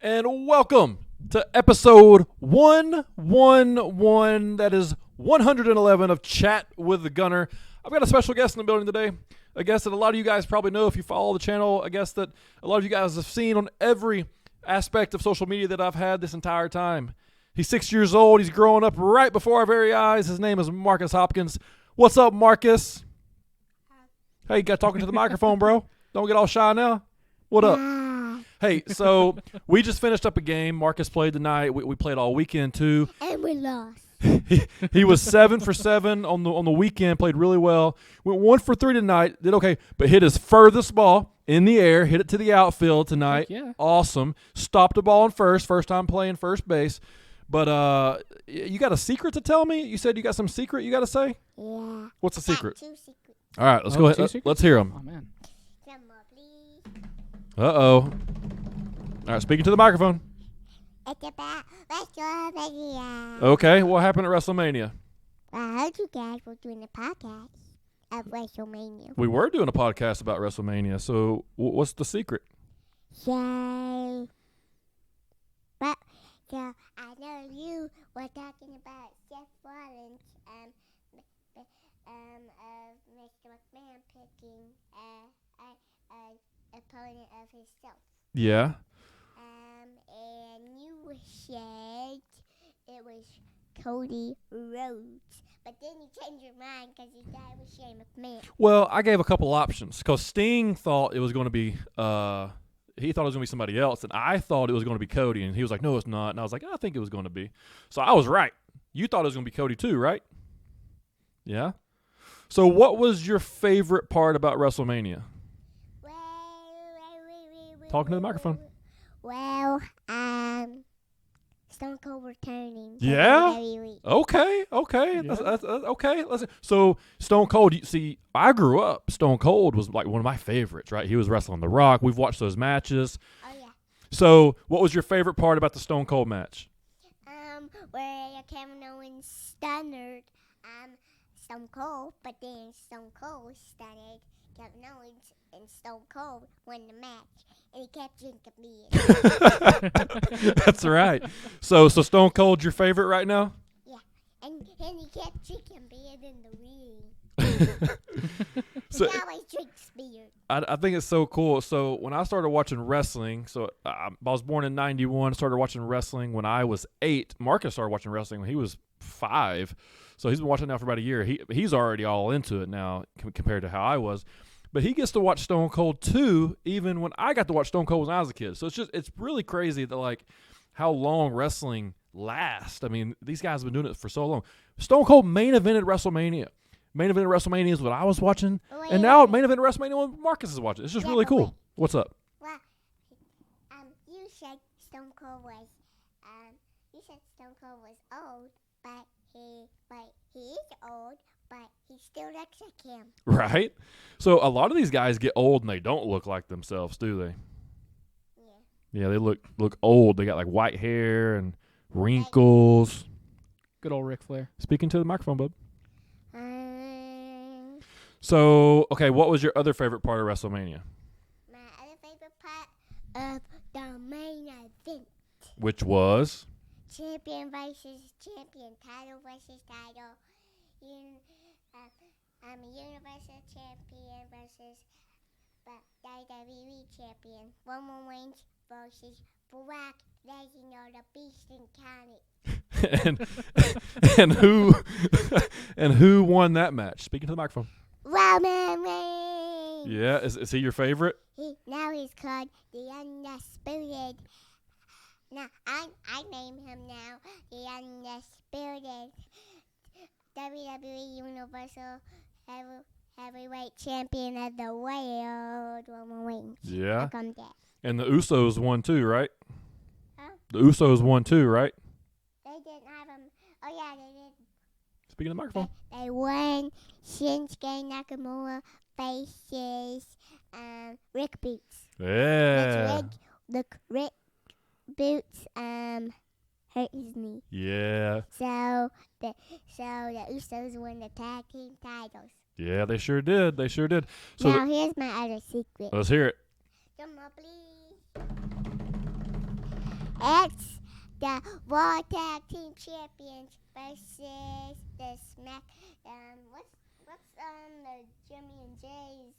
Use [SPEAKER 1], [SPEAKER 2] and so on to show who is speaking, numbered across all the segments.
[SPEAKER 1] And welcome to episode 111, that is 111 of Chat with the Gunner. I've got a special guest in the building today, a guest that a lot of you guys probably know if you follow the channel, a guest that a lot of you guys have seen on every aspect of social media that I've had this entire time. He's 6 years old. He's growing up right before our very eyes. His name is Marcus Hopkins. What's up, Marcus? Hey, you got talking to the microphone, bro. Don't get all shy now. What up? Hey, so we just finished up a game. Marcus played tonight. We played all weekend too.
[SPEAKER 2] And we lost.
[SPEAKER 1] He was 7 for 7 on the weekend. Played really well. Went 1 for 3 tonight. Did okay, but hit his furthest ball in the air. Hit it to the outfield tonight.
[SPEAKER 3] Yeah.
[SPEAKER 1] Awesome. Stopped the ball in first. First time playing first base. But you got a secret to tell me? You said you got some secret you got to say?
[SPEAKER 2] Yeah.
[SPEAKER 1] What's the secret?
[SPEAKER 2] 2 secrets.
[SPEAKER 1] All right, let's go ahead. Let's hear them.
[SPEAKER 3] Oh, man.
[SPEAKER 2] Some more, please.
[SPEAKER 1] Uh-oh. All right, speaking to the microphone.
[SPEAKER 2] It's about Wrestlemania.
[SPEAKER 1] Okay, what happened at Wrestlemania?
[SPEAKER 2] I heard you guys were doing a podcast of Wrestlemania.
[SPEAKER 1] We were doing a podcast about Wrestlemania, so what's the secret?
[SPEAKER 2] So I know you were talking about Seth Rollins of Mr. McMahon picking an opponent of himself.
[SPEAKER 1] Yeah.
[SPEAKER 2] And you said it was Cody Rhodes. But then you changed your mind because you thought it was Shane McMahon.
[SPEAKER 1] Well, I gave a couple options because Sting thought it was going to be he thought it was going to be somebody else, and I thought it was going to be Cody, and he was like, no, it's not. And I was like, I think it was going to be. So I was right. You thought it was going to be Cody too, right? Yeah? So what was your favorite part about WrestleMania? Talking to the microphone.
[SPEAKER 2] Well, Stone Cold returning.
[SPEAKER 1] Yeah?
[SPEAKER 2] WWE.
[SPEAKER 1] Okay.
[SPEAKER 3] Yeah.
[SPEAKER 1] That's okay. So Stone Cold, you see, I grew up. Stone Cold was like one of my favorites, right? He was wrestling The Rock. We've watched those matches.
[SPEAKER 2] Oh, yeah.
[SPEAKER 1] So what was your favorite part about the Stone Cold match?
[SPEAKER 2] Where Kevin Owens stunned Stone Cold, but then Stone Cold stunned Kevin Owens, and Stone Cold won the match, and he kept drinking beer.
[SPEAKER 1] That's right. So Stone Cold your favorite right now?
[SPEAKER 2] Yeah, and he kept drinking beer in the ring.
[SPEAKER 1] So,
[SPEAKER 2] He always drinks beer.
[SPEAKER 1] I think it's so cool. So when I started watching wrestling, so I was born in 91, started watching wrestling when I was 8. Marcus started watching wrestling when he was 5. So he's been watching now for about a year. He's already all into it now compared to how I was. But he gets to watch Stone Cold too, even when I got to watch Stone Cold when I was a kid. So it's really crazy that like how long wrestling lasts. I mean, these guys have been doing it for so long. Stone Cold main evented WrestleMania. Main event of WrestleMania is what I was watching, and now main event of WrestleMania what Marcus is watching. It's just really cool. What's up?
[SPEAKER 2] Well, you said Stone Cold was old, but he is old, but he still looks like him.
[SPEAKER 1] Right? So a lot of these guys get old and they don't look like themselves, do they?
[SPEAKER 2] Yeah.
[SPEAKER 1] Yeah, they look old. They got like white hair and wrinkles.
[SPEAKER 3] Good old Ric Flair.
[SPEAKER 1] Speaking to the microphone, bub. So, okay, what was your other favorite part of WrestleMania?
[SPEAKER 2] My other favorite part of the main event.
[SPEAKER 1] Which was?
[SPEAKER 2] Champion versus champion, title versus title. Universal champion versus WWE champion. Roman Reigns versus Brock Lesnar, the Beast Incarnate.
[SPEAKER 1] and who won that match? Speaking to the microphone.
[SPEAKER 2] Roman Reigns.
[SPEAKER 1] Yeah, is he your favorite?
[SPEAKER 2] Now he's called the Undisputed. Now I name him now the Undisputed WWE Universal Heavyweight Champion of the world, Roman Reigns.
[SPEAKER 1] Yeah.
[SPEAKER 2] That.
[SPEAKER 1] And the Usos won too, right?
[SPEAKER 2] Huh?
[SPEAKER 1] The Usos won too, right?
[SPEAKER 2] They didn't have him. Oh yeah, they did.
[SPEAKER 1] Speaking of the microphone.
[SPEAKER 2] They won Shinsuke Nakamura faces Rick Boots.
[SPEAKER 1] Yeah.
[SPEAKER 2] Rick Boots hurt his knee.
[SPEAKER 1] Yeah.
[SPEAKER 2] So the Usos won the tag team titles.
[SPEAKER 1] Yeah, they sure did. They sure did. So
[SPEAKER 2] now here's my other secret.
[SPEAKER 1] let's hear it.
[SPEAKER 2] Come on, please. It's the Raw Tag Team Champions versus the Smack. What's the Jimmy and Jay's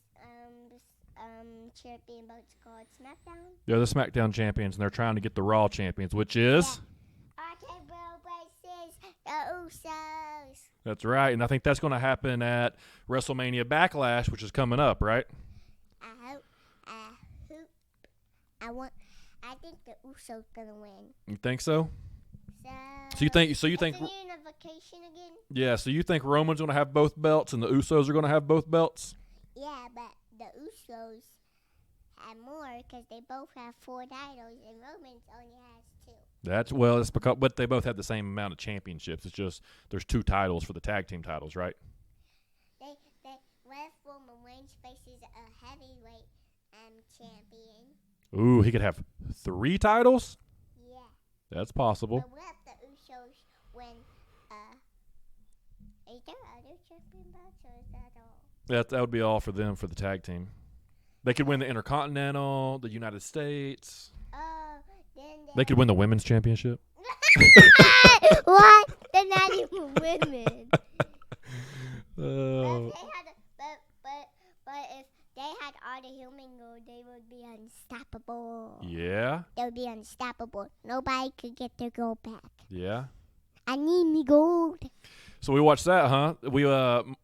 [SPEAKER 2] champion bout's called? SmackDown.
[SPEAKER 1] They're the SmackDown champions, and they're trying to get the Raw champions, which is.
[SPEAKER 2] RK Bro versus the Usos.
[SPEAKER 1] That's right, and I think that's going to happen at WrestleMania Backlash, which is coming up, right?
[SPEAKER 2] I think the Usos gonna win.
[SPEAKER 1] You think so?
[SPEAKER 2] So
[SPEAKER 1] you think?
[SPEAKER 2] it's a unification again?
[SPEAKER 1] Yeah. So you think Roman's going to have both belts, and the Usos are going to have both belts?
[SPEAKER 2] Yeah, but the Usos have more because they both have 4 titles, and Roman's only has 2.
[SPEAKER 1] It's because, but they both have the same amount of championships. It's just there's 2 titles for the tag team titles, right?
[SPEAKER 2] What if Roman Reigns faces a heavyweight champion?
[SPEAKER 1] Ooh, he could have 3 titles.
[SPEAKER 2] Yeah.
[SPEAKER 1] That's possible.
[SPEAKER 2] But what if the Usos win? Is there other champion belts, or is that all?
[SPEAKER 1] That would be all for them for the tag team. They could win the Intercontinental, the United States.
[SPEAKER 2] Then
[SPEAKER 1] They could win the Women's Championship.
[SPEAKER 2] What? They're not even women.
[SPEAKER 1] Oh.
[SPEAKER 2] But if they had all the human gold, they would be unstoppable.
[SPEAKER 1] Yeah.
[SPEAKER 2] They would be unstoppable. Nobody could get their gold back.
[SPEAKER 1] Yeah.
[SPEAKER 2] I need me gold.
[SPEAKER 1] So we watched that, huh? We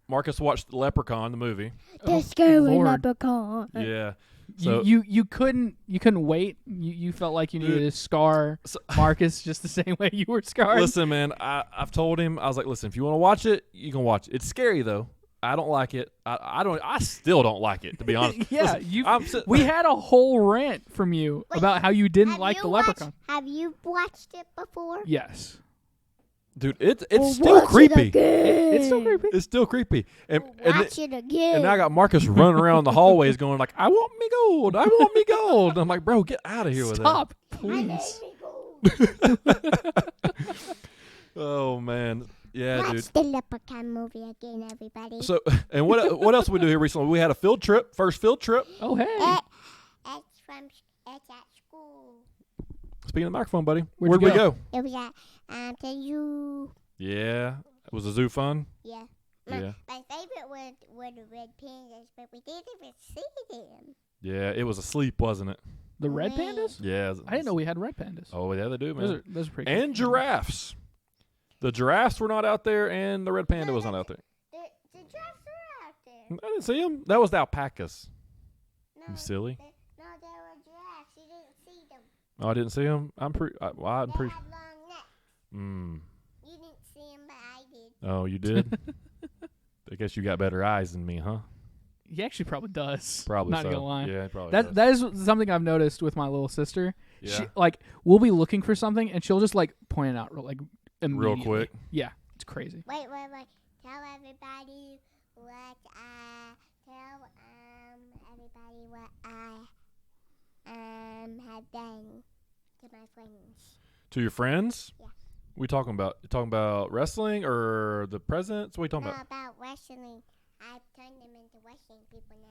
[SPEAKER 1] Marcus watched Leprechaun, the movie.
[SPEAKER 2] The scary
[SPEAKER 3] Lord.
[SPEAKER 2] leprechaun.
[SPEAKER 1] Yeah. So
[SPEAKER 3] You couldn't wait. You felt like you needed to scar Marcus just the same way you were scarred.
[SPEAKER 1] listen, man, I've told him, I was like, listen, if you want to watch it, you can watch it. It's scary though. I don't like it. I still don't like it, to be honest.
[SPEAKER 3] Yeah,
[SPEAKER 1] Listen,
[SPEAKER 3] we had a whole rant from you about how you didn't like the Leprechaun.
[SPEAKER 2] Have you watched it before?
[SPEAKER 3] Yes.
[SPEAKER 1] dude, it's still creepy.
[SPEAKER 3] It's still creepy.
[SPEAKER 1] It's still creepy.
[SPEAKER 2] Watch it again.
[SPEAKER 1] And now I got Marcus running around the hallways going like, I want me gold. I want me gold. I'm like, bro, get out of here with that.
[SPEAKER 3] Stop,
[SPEAKER 2] I
[SPEAKER 3] please.
[SPEAKER 2] need me gold.
[SPEAKER 1] Oh, man. Yeah,
[SPEAKER 2] Watch
[SPEAKER 1] dude.
[SPEAKER 2] the Leprechaun movie again, everybody.
[SPEAKER 1] So, and what else did we do here recently? We had a field trip, first field trip.
[SPEAKER 3] Oh, hey.
[SPEAKER 2] It's at school.
[SPEAKER 1] Speaking of the microphone, buddy.
[SPEAKER 3] Where'd
[SPEAKER 1] Where'd
[SPEAKER 3] you
[SPEAKER 1] we
[SPEAKER 3] go?
[SPEAKER 1] go?
[SPEAKER 2] It was at the zoo.
[SPEAKER 1] Yeah. Was the zoo fun?
[SPEAKER 2] Yeah.
[SPEAKER 1] Yeah.
[SPEAKER 2] My favorite were the red pandas, but we didn't even see them.
[SPEAKER 1] Yeah, it was asleep, wasn't it?
[SPEAKER 3] The red pandas?
[SPEAKER 1] Yeah.
[SPEAKER 3] I didn't know we had red pandas.
[SPEAKER 1] Oh, yeah, they do, man.
[SPEAKER 3] Those are pretty
[SPEAKER 1] And
[SPEAKER 3] cool.
[SPEAKER 1] giraffes. The giraffes were not out there, and the red panda was not out there.
[SPEAKER 2] The giraffes were out there.
[SPEAKER 1] I didn't see them. That was the alpacas.
[SPEAKER 2] No,
[SPEAKER 1] You silly.
[SPEAKER 2] No, they were giraffes. You didn't see them.
[SPEAKER 1] Oh, I didn't see them. I'm
[SPEAKER 2] They
[SPEAKER 1] pretty.
[SPEAKER 2] had long necks.
[SPEAKER 1] Mm.
[SPEAKER 2] You didn't see them, but I did.
[SPEAKER 1] Oh, you did. I guess you got better eyes than me, huh?
[SPEAKER 3] He actually probably does.
[SPEAKER 1] Probably.
[SPEAKER 3] Not
[SPEAKER 1] so.
[SPEAKER 3] gonna lie.
[SPEAKER 1] Yeah, probably.
[SPEAKER 3] That
[SPEAKER 1] does.
[SPEAKER 3] is something I've noticed with my little sister.
[SPEAKER 1] Yeah.
[SPEAKER 3] She, like, we'll be looking for something and she'll just like point it out like immediately.
[SPEAKER 1] Real quick.
[SPEAKER 3] Yeah, it's crazy.
[SPEAKER 2] Wait. Tell everybody what I have done to my friends.
[SPEAKER 1] To your friends?
[SPEAKER 2] Yeah.
[SPEAKER 1] We talking about? You talking about wrestling or the presents? What are you talking about?
[SPEAKER 2] About wrestling. I've turned them into wrestling people now.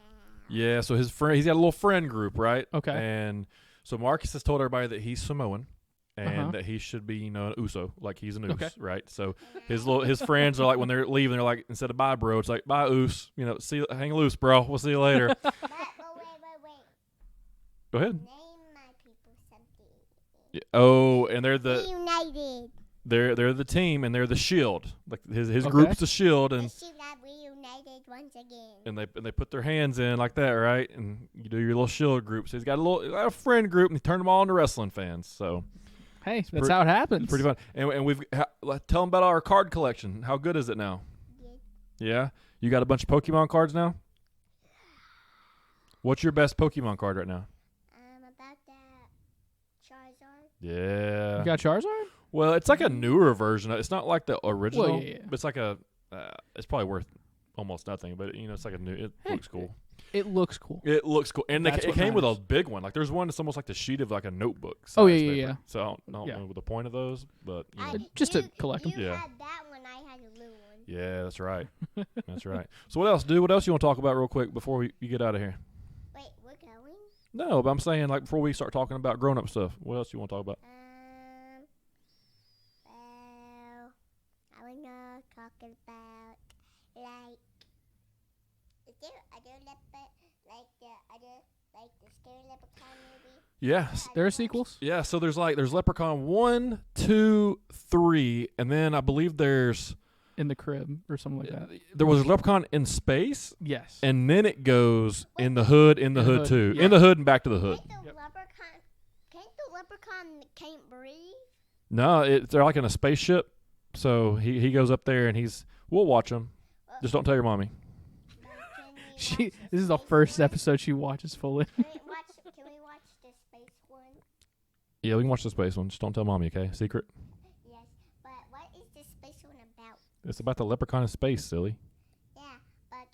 [SPEAKER 1] Yeah. So his friend, he's got a little friend group, right?
[SPEAKER 3] Okay.
[SPEAKER 1] And so Marcus has told everybody that he's Samoan. And that he should be, an Uso, like he's an Us,
[SPEAKER 3] Okay.
[SPEAKER 1] right? So his friends are like, when they're leaving, they're like, instead of bye, bro, it's like, bye, Us. Hang loose, bro. We'll see you later.
[SPEAKER 2] Wait.
[SPEAKER 1] Go ahead.
[SPEAKER 2] Name my people something.
[SPEAKER 1] Yeah. Oh, and they're
[SPEAKER 2] Reunited.
[SPEAKER 1] they're the team, and they're the Shield. Like his
[SPEAKER 3] Okay.
[SPEAKER 1] group's the Shield, and
[SPEAKER 2] They should have reunited once again.
[SPEAKER 1] and they put their hands in like that, right? And you do your little Shield group. So he's got a friend group, and he turned them all into wrestling fans. So
[SPEAKER 3] Hey, that's how it happens.
[SPEAKER 1] pretty fun. And we've tell them about our card collection. How good is it now?
[SPEAKER 2] Good.
[SPEAKER 1] Yeah, you got a bunch of Pokemon cards now. What's your best Pokemon card right now?
[SPEAKER 2] About that Charizard.
[SPEAKER 1] Yeah.
[SPEAKER 3] You got Charizard?
[SPEAKER 1] Well, it's like a newer version. It's not like the original.
[SPEAKER 3] Well, yeah.
[SPEAKER 1] It's like it's probably worth almost nothing, but it's like a new. It looks cool.
[SPEAKER 3] It looks cool.
[SPEAKER 1] It looks cool, and
[SPEAKER 3] That's
[SPEAKER 1] it
[SPEAKER 3] what
[SPEAKER 1] came with a
[SPEAKER 3] matters.
[SPEAKER 1] big one. Like there's one that's almost like the sheet of like a notebook.
[SPEAKER 3] Oh,
[SPEAKER 1] size
[SPEAKER 3] yeah,
[SPEAKER 1] paper.
[SPEAKER 3] yeah.
[SPEAKER 1] So I don't know the point of those, but
[SPEAKER 3] Just to collect 'em.
[SPEAKER 2] You
[SPEAKER 1] Yeah.
[SPEAKER 2] had that one. I had a blue one.
[SPEAKER 1] yeah, that's right. That's right. So what else, dude? What else you want to talk about real quick before you get out of here?
[SPEAKER 2] Wait, we're going?
[SPEAKER 1] No, but I'm saying like before we start talking about grown up stuff. What else you want to talk about?
[SPEAKER 2] scary leprechaun movie?
[SPEAKER 1] Yeah.
[SPEAKER 3] There are sequels.
[SPEAKER 1] Yeah, so there's Leprechaun 1, 2, 3, and then I believe there's
[SPEAKER 3] In the crib or something like that.
[SPEAKER 1] there was Leprechaun in space,
[SPEAKER 3] Yes.
[SPEAKER 1] and then it goes in the hood,
[SPEAKER 3] Hood,
[SPEAKER 1] too.
[SPEAKER 3] yeah.
[SPEAKER 1] In the hood and back to the hood.
[SPEAKER 2] Can't the leprechaun can't breathe?
[SPEAKER 1] No, they're like in a spaceship, so he goes up there and we'll watch him. Just don't tell your mommy.
[SPEAKER 3] This is the first episode she watches fully.
[SPEAKER 2] Can we watch the space one?
[SPEAKER 1] Yeah, we can watch the space one. Just don't tell mommy, okay? Secret.
[SPEAKER 2] Yes, but what is the space one about?
[SPEAKER 1] It's about the leprechaun in space, silly.
[SPEAKER 2] Yeah, but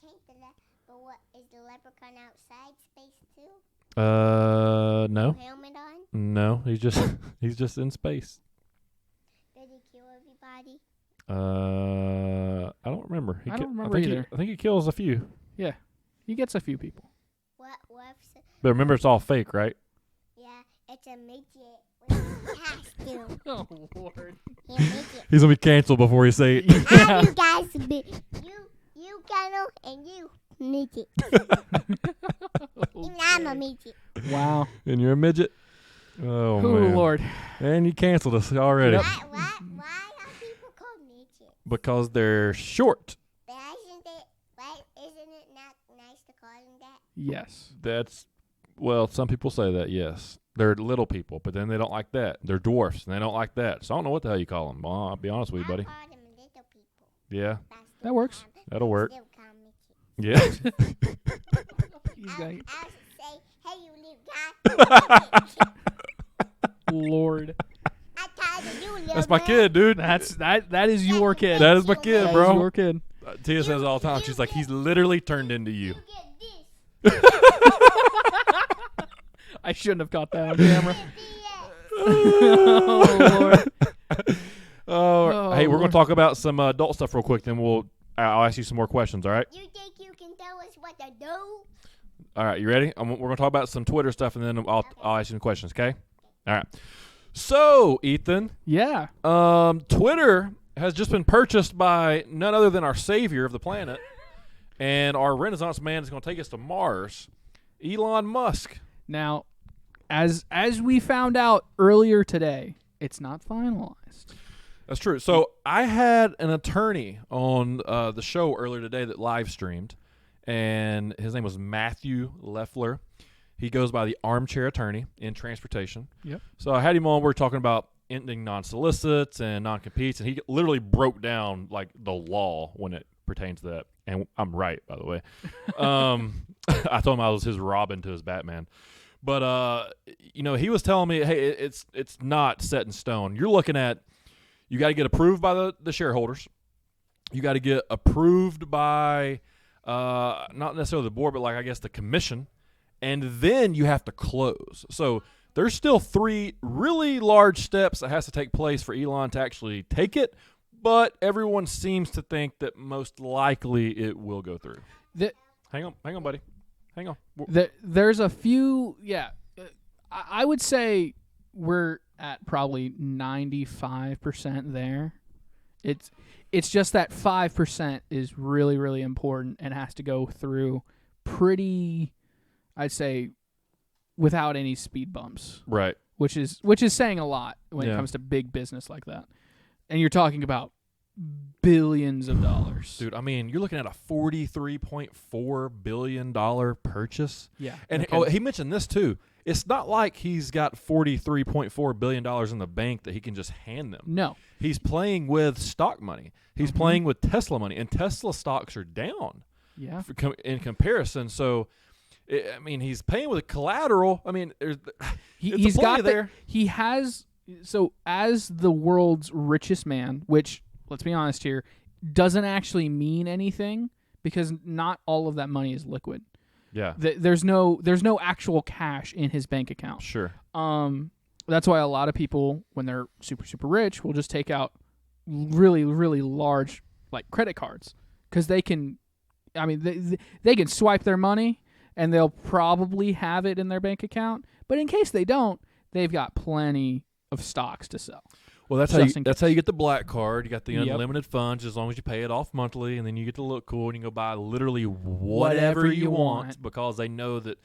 [SPEAKER 2] but what is the leprechaun outside space too?
[SPEAKER 1] No.
[SPEAKER 2] Helmet on?
[SPEAKER 1] No, he's just in space.
[SPEAKER 2] Did he kill everybody?
[SPEAKER 1] I don't remember.
[SPEAKER 3] I don't remember either.
[SPEAKER 1] I think he kills a few.
[SPEAKER 3] Yeah. He gets a few people.
[SPEAKER 2] What's
[SPEAKER 1] But remember, it's all fake, right?
[SPEAKER 2] yeah, it's a midget with a costume.
[SPEAKER 3] Oh, Lord.
[SPEAKER 2] Yeah, midget.
[SPEAKER 1] He's gonna be canceled before he say it.
[SPEAKER 2] How you guys be you Gunner and you midget. And I'm a midget.
[SPEAKER 3] Wow.
[SPEAKER 1] And you're a midget. Oh man,
[SPEAKER 3] Lord.
[SPEAKER 1] And you canceled us already
[SPEAKER 2] Why are people called midgets?
[SPEAKER 1] because they're short.
[SPEAKER 2] But isn't it not nice to call them that?
[SPEAKER 3] Yes.
[SPEAKER 1] Some people say that, yes. They're little people, but then they don't like that. They're dwarfs, and they don't like that. So I don't know what the hell you call them. Well, I'll be honest with you, buddy.
[SPEAKER 2] I call them little people.
[SPEAKER 1] Yeah,
[SPEAKER 2] But I still
[SPEAKER 3] That works.
[SPEAKER 2] call 'em-
[SPEAKER 1] that'll work.
[SPEAKER 2] still call 'em midgets.
[SPEAKER 1] Yeah.
[SPEAKER 3] He's
[SPEAKER 2] I
[SPEAKER 3] got,
[SPEAKER 2] should say, hey, you little guy.
[SPEAKER 3] Lord.
[SPEAKER 2] I tired of you, little
[SPEAKER 1] That's my
[SPEAKER 2] man.
[SPEAKER 1] kid, dude.
[SPEAKER 3] That is your kid.
[SPEAKER 1] That is my kid,
[SPEAKER 3] That
[SPEAKER 1] bro.
[SPEAKER 3] is your kid.
[SPEAKER 1] Tia says it all the time. She's like, he's literally turned into you.
[SPEAKER 2] You get this.
[SPEAKER 3] I shouldn't have caught that on camera.
[SPEAKER 2] BS.
[SPEAKER 3] Oh, Lord.
[SPEAKER 1] Oh, hey, we're
[SPEAKER 3] Lord.
[SPEAKER 1] gonna talk about some adult stuff real quick. Then I'll ask you some more questions. All right.
[SPEAKER 2] You think you can tell us what to do?
[SPEAKER 1] All right. You ready? We're gonna talk about some Twitter stuff, and then I'll ask you some questions. Okay. All right. So, Ethan,
[SPEAKER 3] Yeah.
[SPEAKER 1] Twitter has just been purchased by none other than our savior of the planet, and our Renaissance man is going to take us to Mars, Elon Musk.
[SPEAKER 3] Now, as we found out earlier today, it's not finalized.
[SPEAKER 1] That's true. So I had an attorney on the show earlier today that live streamed, and his name was Matthew Leffler. He goes by the armchair attorney in transportation.
[SPEAKER 3] Yep.
[SPEAKER 1] So I had him on. We're talking about ending non-solicits and non-competes, and he literally broke down like the law when it pertains to that. And I'm right, by the way. I told him I was his Robin to his Batman. But he was telling me, hey, it's not set in stone. You're looking at, you got to get approved by the shareholders. You got to get approved by not necessarily the board, but I guess the commission. And then you have to close. So there's still 3 really large steps that has to take place for Elon to actually take it, but everyone seems to think that most likely it will go through. Hang on, buddy. Hang on.
[SPEAKER 3] There's a few, yeah. I would say we're at probably 95% there. It's just that 5% is really, really important and has to go through pretty, I'd say, without any speed bumps.
[SPEAKER 1] Right.
[SPEAKER 3] Which is saying a lot when it comes to big business like that. And you're talking about billions of dollars.
[SPEAKER 1] Dude, I mean, you're looking at a $43.4 billion purchase.
[SPEAKER 3] Yeah.
[SPEAKER 1] And he mentioned this too. It's not like he's got $43.4 billion in the bank that he can just hand them.
[SPEAKER 3] No.
[SPEAKER 1] He's playing with stock money. He's playing with Tesla money, and Tesla stocks are down in comparison. So, he's paying with collateral. I mean,
[SPEAKER 3] he's got there. He has, so as the world's richest man, which, let's be honest here, doesn't actually mean anything because not all of that money is liquid.
[SPEAKER 1] Yeah.
[SPEAKER 3] There's no actual cash in his bank account.
[SPEAKER 1] Sure.
[SPEAKER 3] That's why a lot of people, when they're super, super rich, will just take out really, really large credit cards because they can, they can swipe their money and they'll probably have it in their bank account. But in case they don't, they've got plenty of stocks to sell.
[SPEAKER 1] Well, that's how you get the black card. You got the unlimited funds as long as you pay it off monthly, and then you get to look cool and you can go buy literally whatever you want because they know that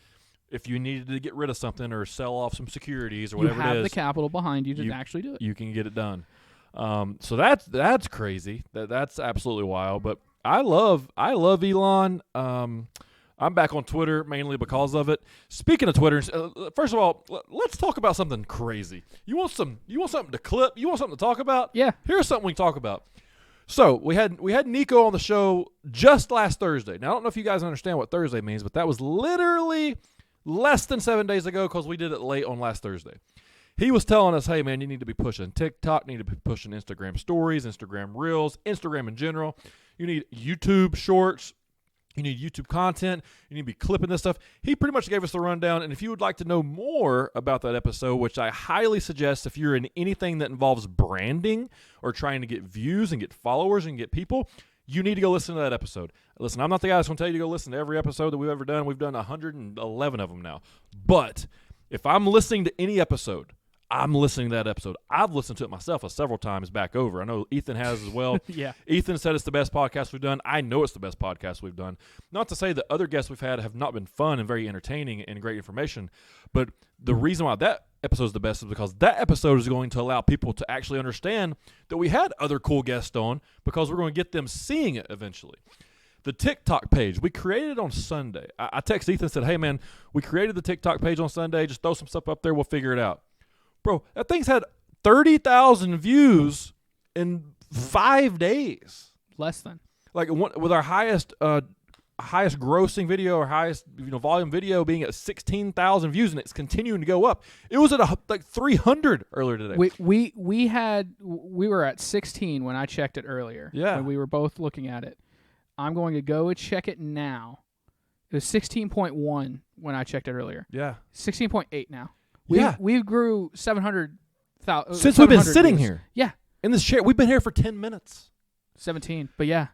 [SPEAKER 1] if you needed to get rid of something or sell off some securities or
[SPEAKER 3] You
[SPEAKER 1] whatever
[SPEAKER 3] have
[SPEAKER 1] it is,
[SPEAKER 3] the capital behind you to actually do it.
[SPEAKER 1] you can get it done. So that's crazy. That's absolutely wild. But I love Elon. I'm back on Twitter mainly because of it. Speaking of Twitter, first of all, let's talk about something crazy. You want something to clip? You want something to talk about?
[SPEAKER 3] Yeah.
[SPEAKER 1] Here's something we can talk about. So we had Nico on the show just last Thursday. Now I don't know if you guys understand what Thursday means, but that was literally less than 7 days ago because we did it late on last Thursday. He was telling us, hey man, you need to be pushing TikTok, you need to be pushing Instagram stories, Instagram reels, Instagram in general. You need YouTube shorts. You need YouTube content. You need to be clipping this stuff. He pretty much gave us the rundown. And if you would like to know more about that episode, which I highly suggest if you're in anything that involves branding or trying to get views and get followers and get people, you need to go listen to that episode. Listen, I'm not the guy that's going to tell you to go listen to every episode that we've ever done. We've done 111 of them now. But if I'm listening to any episode, I'm listening to that episode. I've listened to it myself several times back over. I know Ethan has as well.
[SPEAKER 3] Yeah.
[SPEAKER 1] Ethan said it's the best podcast we've done. I know it's the best podcast we've done. Not to say that other guests we've had have not been fun and very entertaining and great information, but the reason why that episode is the best is because that episode is going to allow people to actually understand that we had other cool guests on because we're going to get them seeing it eventually. The TikTok page, we created it on Sunday. I texted Ethan and said, hey, man, we created the TikTok page on Sunday. Just throw some stuff up there. We'll figure it out. Bro, that thing's had 30,000 views in 5 days.
[SPEAKER 3] Less than.
[SPEAKER 1] Like with our highest grossing video or highest volume video being at 16,000 views, and it's continuing to go up. It was at like 300 earlier today.
[SPEAKER 3] We were at 16 when I checked it earlier.
[SPEAKER 1] Yeah.
[SPEAKER 3] When we were both looking at it. I'm going to go check it now. It was 16.1 when I checked it earlier.
[SPEAKER 1] Yeah.
[SPEAKER 3] 16.8 now.
[SPEAKER 1] Yeah.
[SPEAKER 3] We grew 700,000
[SPEAKER 1] since we've been sitting here.
[SPEAKER 3] Yeah.
[SPEAKER 1] In this chair. We've been here for 10 minutes.
[SPEAKER 3] 17, but yeah.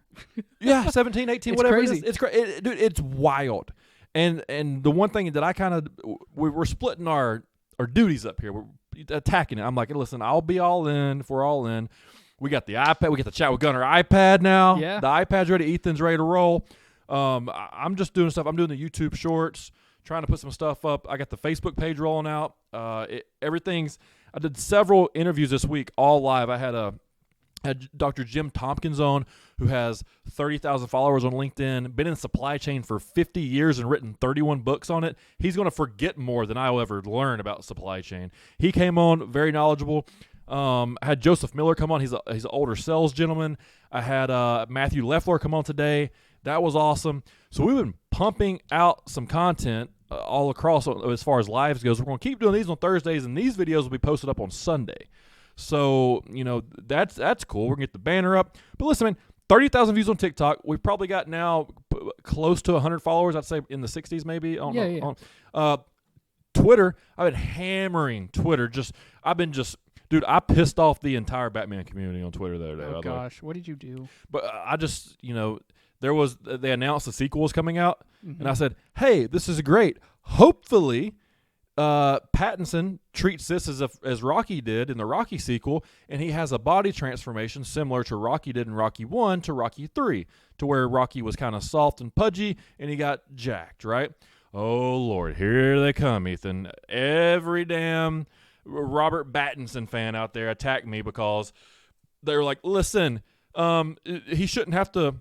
[SPEAKER 1] Yeah, 17, 18,
[SPEAKER 3] It's
[SPEAKER 1] whatever
[SPEAKER 3] crazy.
[SPEAKER 1] it is. It's crazy. Dude, it's wild. And the one thing that I kind of, we're splitting our duties up here. We're attacking it. I'm like, listen, I'll be all in if we're all in. We got the iPad. We got the Chat with Gunner iPad now.
[SPEAKER 3] Yeah.
[SPEAKER 1] The iPad's ready. Ethan's ready to roll. I'm just doing stuff. I'm doing the YouTube shorts, trying to put some stuff up. I got the Facebook page rolling out. I did several interviews this week, all live. I had Dr. Jim Tompkins on, who has 30,000 followers on LinkedIn, been in supply chain for 50 years and written 31 books on it. He's going to forget more than I'll ever learn about supply chain. He came on, very knowledgeable. I had Joseph Miller come on. He's an older sales gentleman. I had Matthew Leffler come on today. That was awesome. So we've been pumping out some content all across as far as lives goes. We're going to keep doing these on Thursdays, and these videos will be posted up on Sunday. So, that's cool. We're going to get the banner up. But listen, man, 30,000 views on TikTok. We've probably got now close to 100 followers. I'd say in the 60s maybe. I don't know. Twitter, I've been hammering Twitter. Dude, I pissed off the entire Batman community on Twitter the other day.
[SPEAKER 3] Oh, gosh. What did you do?
[SPEAKER 1] But they announced the sequel was coming out, and I said, hey, this is great. Hopefully, Pattinson treats this as Rocky did in the Rocky sequel, and he has a body transformation similar to Rocky did in Rocky 1 to Rocky 3, to where Rocky was kind of soft and pudgy, and he got jacked, right? Oh, Lord, here they come, Ethan. Every damn Robert Pattinson fan out there attacked me because they were like, listen, he shouldn't have to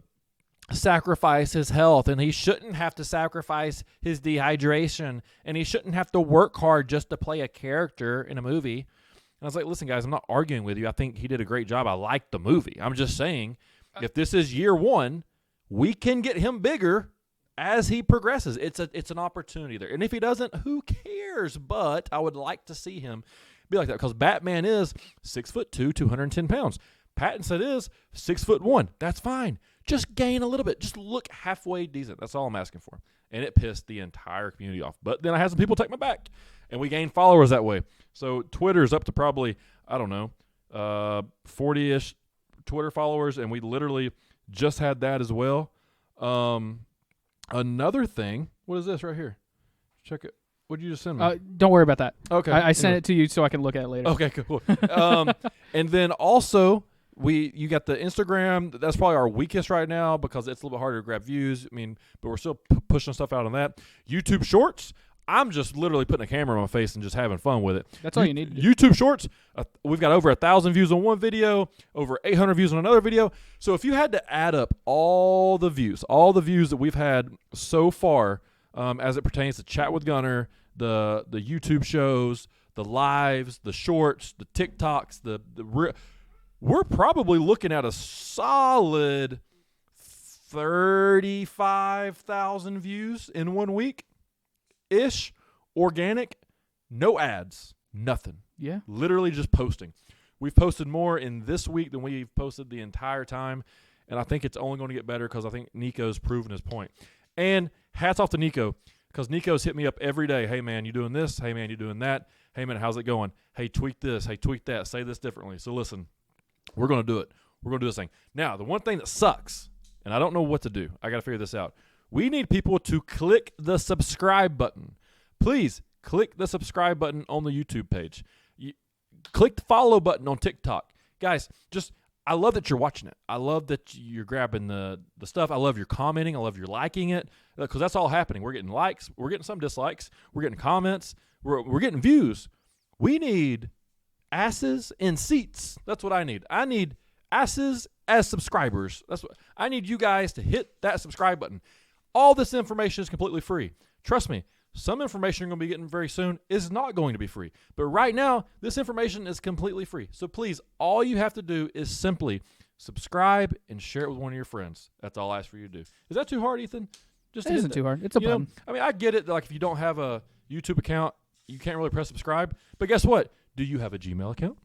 [SPEAKER 1] sacrifice his health, and he shouldn't have to sacrifice his dehydration, and he shouldn't have to work hard just to play a character in a movie. And I was like, listen, guys, I'm not arguing with you. I think he did a great job. I liked the movie. I'm just saying, if this is year one, we can get him bigger as he progresses. It's an opportunity there. And if he doesn't, who cares? But I would like to see him be like that, because Batman is 6'2", 210 pounds. Pattinson is 6'1". That's fine. Just gain a little bit. Just look halfway decent. That's all I'm asking for. And it pissed the entire community off. But then I had some people take my back, and we gained followers that way. So Twitter's up to probably, 40-ish Twitter followers, and we literally just had that as well. Another thing, what is this right here? Check it. What did you just send me?
[SPEAKER 3] Don't worry about that.
[SPEAKER 1] Okay.
[SPEAKER 3] I sent it to you so I can look at it later.
[SPEAKER 1] Okay, cool. And then also, you got the Instagram. That's probably our weakest right now because it's a little bit harder to grab views. But we're still pushing stuff out on that. YouTube Shorts. I'm just literally putting a camera on my face and just having fun with it.
[SPEAKER 3] That's all you need to do.
[SPEAKER 1] YouTube Shorts, we've got over 1,000 views on one video, over 800 views on another video. So if you had to add up all the views that we've had so far as it pertains to Chat with Gunner, the YouTube shows, the lives, the shorts, the TikToks, we're probably looking at a solid 35,000 views in 1 week-ish, organic, no ads, nothing.
[SPEAKER 3] Yeah.
[SPEAKER 1] Literally just posting. We've posted more in this week than we've posted the entire time, and I think it's only going to get better because I think Nico's proven his point. And hats off to Nico, because Nico's hit me up every day. Hey, man, you doing this? Hey, man, you doing that? Hey, man, how's it going? Hey, tweak this. Hey, tweak that. Say this differently. So listen, we're going to do it. We're going to do this thing. Now, the one thing that sucks, and I don't know what to do. I got to figure this out. We need people to click the subscribe button. Please click the subscribe button on the YouTube page. Click the follow button on TikTok. Guys, I love that you're watching it. I love that you're grabbing the stuff. I love your commenting. I love your liking it, because that's all happening. We're getting likes. We're getting some dislikes. We're getting comments. We're getting views. We need asses in seats. That's what I need. I need asses as subscribers. That's what I need. You guys to hit that subscribe button. All this information is completely free. Trust me, some information you're going to be getting very soon is not going to be free. But right now, this information is completely free. So please, all you have to do is simply subscribe and share it with one of your friends. That's all I ask for you to do. Is that too hard, Ethan?
[SPEAKER 3] It isn't too hard. It's a button.
[SPEAKER 1] I mean, I get it. Like, if you don't have a YouTube account, you can't really press subscribe. But guess what? Do you have a Gmail account?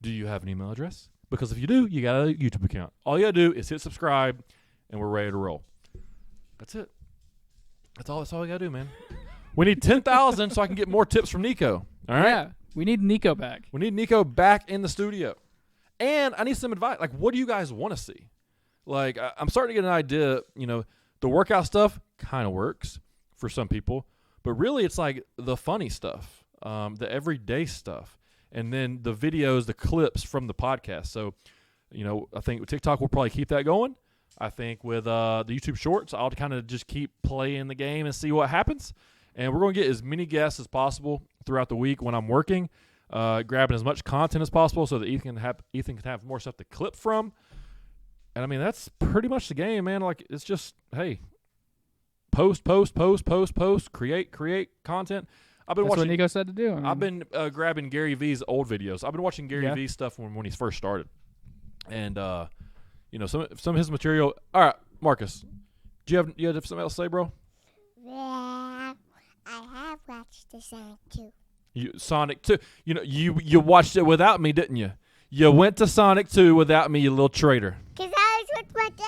[SPEAKER 1] Do you have an email address? Because if you do, you got a YouTube account. All you got to do is hit subscribe, and we're ready to roll. That's it. That's all we got to do, man. We need 10,000 so I can get more tips from Nico. All right?
[SPEAKER 3] Yeah. We need Nico back.
[SPEAKER 1] We need Nico back in the studio. And I need some advice. Like, what do you guys want to see? Like, I'm starting to get an idea. The workout stuff kind of works for some people. But really, it's like the funny stuff, the everyday stuff. And then the videos, the clips from the podcast. So, I think with TikTok, we'll probably keep that going. I think with the YouTube Shorts, I'll kind of just keep playing the game and see what happens. And we're going to get as many guests as possible throughout the week when I'm working, grabbing as much content as possible so that Ethan can have more stuff to clip from. And, I mean, that's pretty much the game, man. Like, it's just, hey, post, create content.
[SPEAKER 3] That's what Nico said to do. I mean,
[SPEAKER 1] I've been grabbing Gary V's old videos. I've been watching Gary V's stuff when he first started. And, some of his material. All right, Marcus, do you have something else to say, bro?
[SPEAKER 2] Yeah, I have watched the Sonic 2.
[SPEAKER 1] Sonic 2. You watched it without me, didn't you? You went to Sonic 2 without me, you little traitor.
[SPEAKER 2] Because I was with my dad.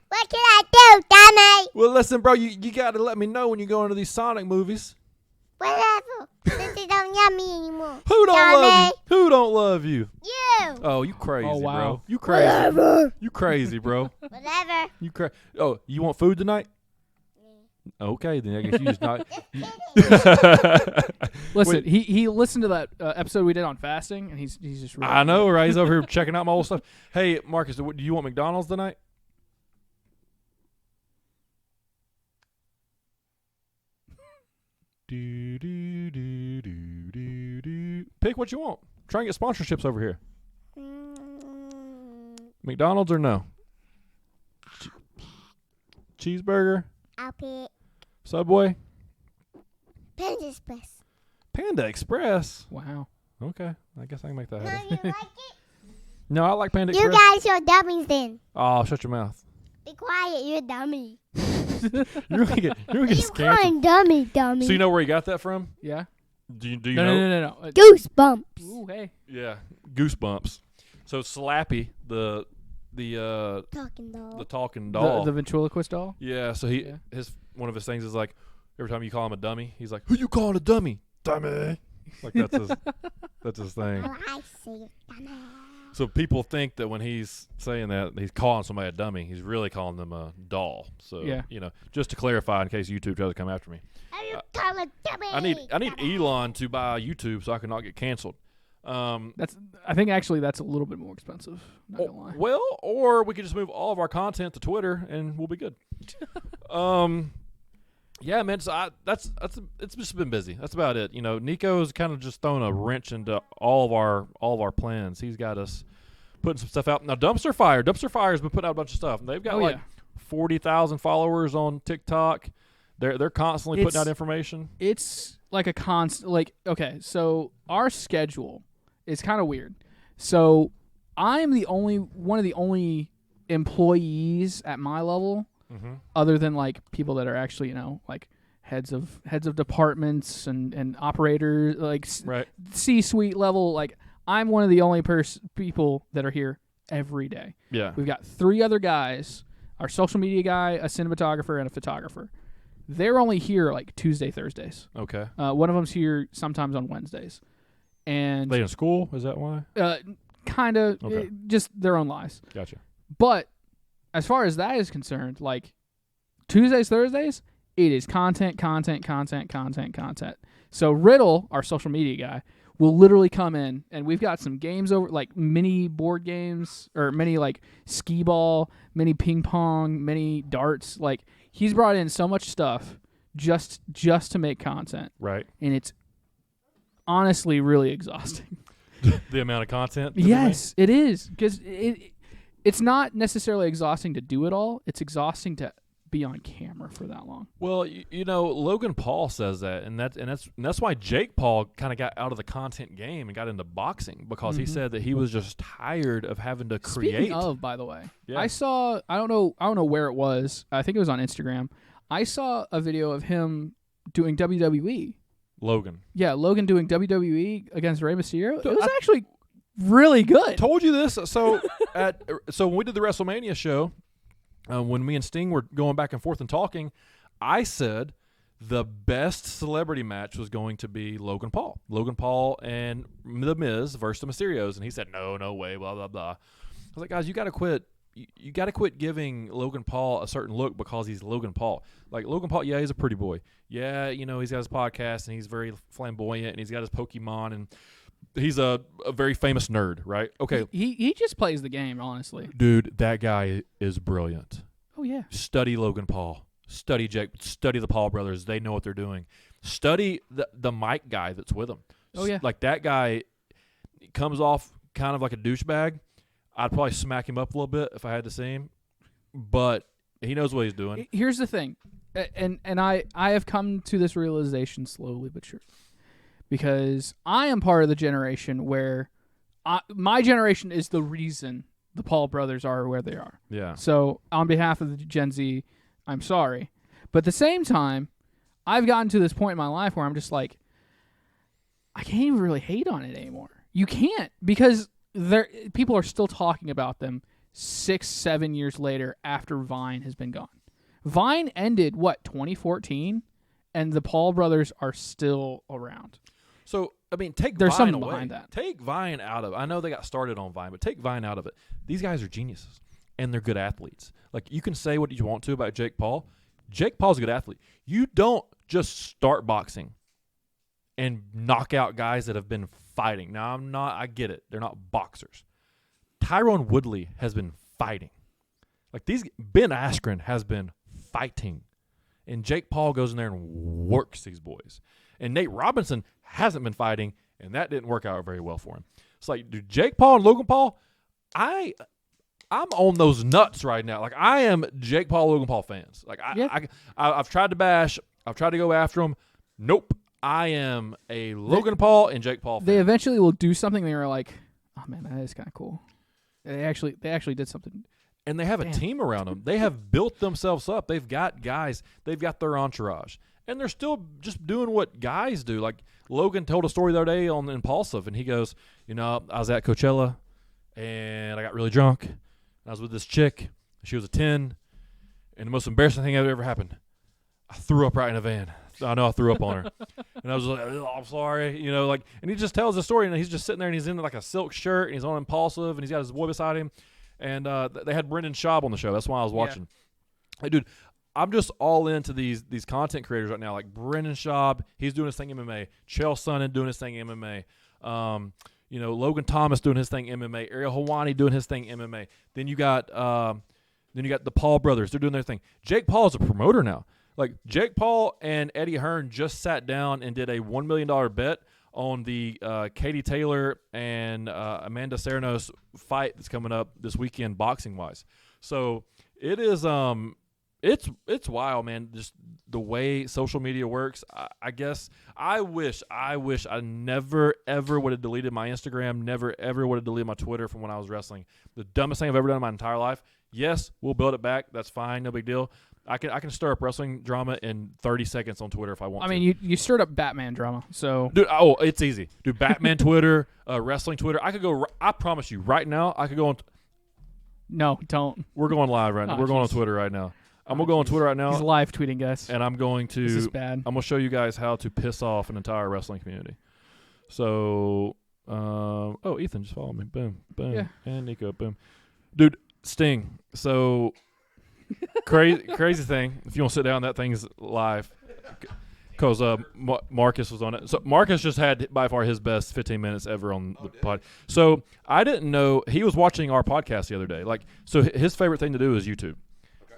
[SPEAKER 2] What can I do, dummy?
[SPEAKER 1] Well, listen, bro, you got to let me know when you go into these Sonic movies.
[SPEAKER 2] Whatever. They don't love me anymore.
[SPEAKER 1] Who don't
[SPEAKER 2] dummy.
[SPEAKER 1] love you? Who don't love you?
[SPEAKER 2] You.
[SPEAKER 1] Oh, you crazy,
[SPEAKER 3] Oh, wow.
[SPEAKER 1] bro. You crazy.
[SPEAKER 2] Whatever.
[SPEAKER 1] You crazy, bro.
[SPEAKER 2] Whatever.
[SPEAKER 1] Oh, you want food tonight? Okay, then I guess you just not.
[SPEAKER 3] listen, he listened to that episode we did on fasting, and he's just. Really
[SPEAKER 1] I know, right? He's over here checking out my old stuff. Hey, Marcus, do you want McDonald's tonight? Pick what you want. Try and get sponsorships over here. McDonald's or no? Cheeseburger?
[SPEAKER 2] I'll pick
[SPEAKER 1] Subway?
[SPEAKER 2] Panda Express.
[SPEAKER 1] Panda Express?
[SPEAKER 3] Wow.
[SPEAKER 1] Okay. I guess I can make that
[SPEAKER 2] No,
[SPEAKER 1] happen.
[SPEAKER 2] you like it?
[SPEAKER 1] No, I like Panda
[SPEAKER 2] You
[SPEAKER 1] Express.
[SPEAKER 2] guys are dummies then.
[SPEAKER 1] Oh, shut your mouth.
[SPEAKER 2] Be quiet, you're a dummy.
[SPEAKER 1] You're gonna get
[SPEAKER 2] You
[SPEAKER 1] canceled.
[SPEAKER 2] crying dummy.
[SPEAKER 1] So you know where you got that from?
[SPEAKER 3] Yeah.
[SPEAKER 1] Do you know?
[SPEAKER 3] No.
[SPEAKER 2] Goosebumps.
[SPEAKER 3] Ooh, hey.
[SPEAKER 1] Yeah, Goosebumps. So Slappy, the
[SPEAKER 2] Talking dog.
[SPEAKER 1] the talking doll.
[SPEAKER 3] The ventriloquist doll.
[SPEAKER 1] Yeah, so one of his things is like every time you call him a dummy, he's like, "Who you calling a dummy? Dummy." Like that's his thing.
[SPEAKER 2] Oh, I see. Dummy.
[SPEAKER 1] So people think that when he's saying that, he's calling somebody a dummy. He's really calling them a doll. So
[SPEAKER 3] Yeah.
[SPEAKER 1] just to clarify, in case YouTube tries to come after me,
[SPEAKER 2] Are you calling dummy?
[SPEAKER 1] I need Elon to buy YouTube so I can not get canceled.
[SPEAKER 3] I think actually that's a little bit more expensive. Not gonna lie.
[SPEAKER 1] Well, or we could just move all of our content to Twitter and we'll be good. Yeah, man. So it's just been busy. That's about it. Nico's kind of just thrown a wrench into all of our plans. He's got us putting some stuff out now. Dumpster Fire's been putting out a bunch of stuff. They've got 40,000 followers on TikTok. They're constantly putting out information.
[SPEAKER 3] It's like a constant. Okay, so our schedule is kind of weird. So I'm one of the only employees at my level. Mm-hmm. Other than people that are actually heads of departments and operators C-suite level, I'm one of the only people that are here every day.
[SPEAKER 1] Yeah,
[SPEAKER 3] we've got 3 other guys: our social media guy, a cinematographer, and a photographer. They're only here Tuesday, Thursdays.
[SPEAKER 1] Okay.
[SPEAKER 3] One of them's here sometimes on Wednesdays. And
[SPEAKER 1] they in school? Is that why?
[SPEAKER 3] Kind of.
[SPEAKER 1] Okay.
[SPEAKER 3] Just their own lives.
[SPEAKER 1] Gotcha.
[SPEAKER 3] But as far as that is concerned, Tuesdays, Thursdays, it is content. So Riddle, our social media guy, will literally come in, and we've got some games over, mini board games, or mini skee ball, mini ping pong, mini darts. He's brought in so much stuff just to make content.
[SPEAKER 1] Right.
[SPEAKER 3] And it's honestly really exhausting.
[SPEAKER 1] The amount of content?
[SPEAKER 3] Yes, it is. Because it's not necessarily exhausting to do it all. It's exhausting to be on camera for that long.
[SPEAKER 1] Well, Logan Paul says that, and that's why Jake Paul kind of got out of the content game and got into boxing, because he said that he was just tired of having to create.
[SPEAKER 3] Speaking of, by the way, I saw, I don't know where it was. I think it was on Instagram. I saw a video of him doing WWE.
[SPEAKER 1] Logan.
[SPEAKER 3] Yeah, Logan doing WWE against Rey Mysterio. It was actually really good.
[SPEAKER 1] Told you this. So when we did the Wrestlemania show, when me and Sting were going back and forth and talking, I said the best celebrity match was going to be Logan Paul. Logan Paul and The Miz versus the Mysterios. And he said, no way, blah, blah, blah. I was like, guys, you got to quit. You got to quit giving Logan Paul a certain look because he's Logan Paul. Logan Paul, yeah, he's a pretty boy. Yeah, he's got his podcast and he's very flamboyant and he's got his Pokemon and he's a very famous nerd, right? Okay.
[SPEAKER 3] He just plays the game, honestly.
[SPEAKER 1] Dude, that guy is brilliant.
[SPEAKER 3] Oh, yeah.
[SPEAKER 1] Study Logan Paul. Study Jake. Study the Paul brothers. They know what they're doing. Study the Mike guy that's with him.
[SPEAKER 3] Oh, yeah.
[SPEAKER 1] That guy comes off kind of like a douchebag. I'd probably smack him up a little bit if I had to see him. But he knows what he's doing.
[SPEAKER 3] Here's the thing. And I have come to this realization slowly but surely. Because I am part of the generation where my generation is the reason the Paul brothers are where they are.
[SPEAKER 1] Yeah.
[SPEAKER 3] So on behalf of the Gen Z, I'm sorry. But at the same time, I've gotten to this point in my life where I'm just I can't even really hate on it anymore. You can't, because people are still talking about them 6-7 years later after Vine has been gone. Vine ended, 2014? And the Paul brothers are still around.
[SPEAKER 1] So, take
[SPEAKER 3] There's
[SPEAKER 1] Vine
[SPEAKER 3] something
[SPEAKER 1] away.
[SPEAKER 3] behind that.
[SPEAKER 1] Take Vine out of it. I know they got started on Vine, but take Vine out of it. These guys are geniuses, and they're good athletes. You can say what you want to about Jake Paul. Jake Paul's a good athlete. You don't just start boxing and knock out guys that have been fighting. Now, I get it. They're not boxers. Tyrone Woodley has been fighting. Ben Askren has been fighting. And Jake Paul goes in there and works these boys. And Nate Robinson hasn't been fighting, and that didn't work out very well for him. It's dude, Jake Paul and Logan Paul, I'm on those nuts right now. I am Jake Paul, Logan Paul fans. I've tried to bash. I've tried to go after them. Nope. I am a Logan Paul and Jake Paul fan.
[SPEAKER 3] They eventually will do something. They were like, oh, man, that is kind of cool. They actually did something.
[SPEAKER 1] And they have a team around them. They have built themselves up. They've got guys. They've got their entourage. And they're still just doing what guys do. Logan told a story the other day on Impulsive, and he goes, I was at Coachella, and I got really drunk. And I was with this chick. She was a 10. And the most embarrassing thing that ever happened, I threw up right in a van. I know I threw up on her. And I was like, oh, I'm sorry. And he just tells the story, and he's just sitting there, and he's in a silk shirt, and he's on Impulsive, and he's got his boy beside him. And they had Brendan Schaub on the show. That's why I was watching. Hey, dude, I'm just all into these content creators right now. Brendan Schaub, he's doing his thing MMA. Chael Sonnen doing his thing MMA. Logan Thomas doing his thing MMA. Ariel Helwani doing his thing MMA. Then you got the Paul brothers. They're doing their thing. Jake Paul is a promoter now. Like Jake Paul and Eddie Hearn just sat down and did a $1 million bet on the Katie Taylor and Amanda Serrano's fight that's coming up this weekend, boxing wise. So it is it's wild, man. Just the way social media works. I guess I wish I never ever would have deleted my Instagram, never ever would have deleted my Twitter from when I was wrestling. The dumbest thing I've ever done in my entire life. Yes, we'll build it back. That's fine, no big deal. I can stir up wrestling drama in 30 seconds on Twitter if I want to.
[SPEAKER 3] I mean, you stirred up Batman drama, so
[SPEAKER 1] dude. It's easy. Dude, Batman Twitter, wrestling Twitter. I could go. I promise you, right now, I could go on.
[SPEAKER 3] No, don't.
[SPEAKER 1] We're going live right now. We're going on Twitter right now. I'm gonna go on Twitter right now.
[SPEAKER 3] He's live tweeting, guys.
[SPEAKER 1] And I'm going to.
[SPEAKER 3] This is bad.
[SPEAKER 1] I'm gonna show you guys how to piss off an entire wrestling community. So, Ethan just followed me. Boom, boom,
[SPEAKER 3] Yeah.
[SPEAKER 1] and Nico, boom, dude. Sting. So. Crazy thing. If you want to sit down, that thing's live because Marcus was on it. So Marcus just had by far his best 15 minutes ever on the pod. So I didn't know he was watching our podcast the other day. Like, so his favorite thing to do is YouTube,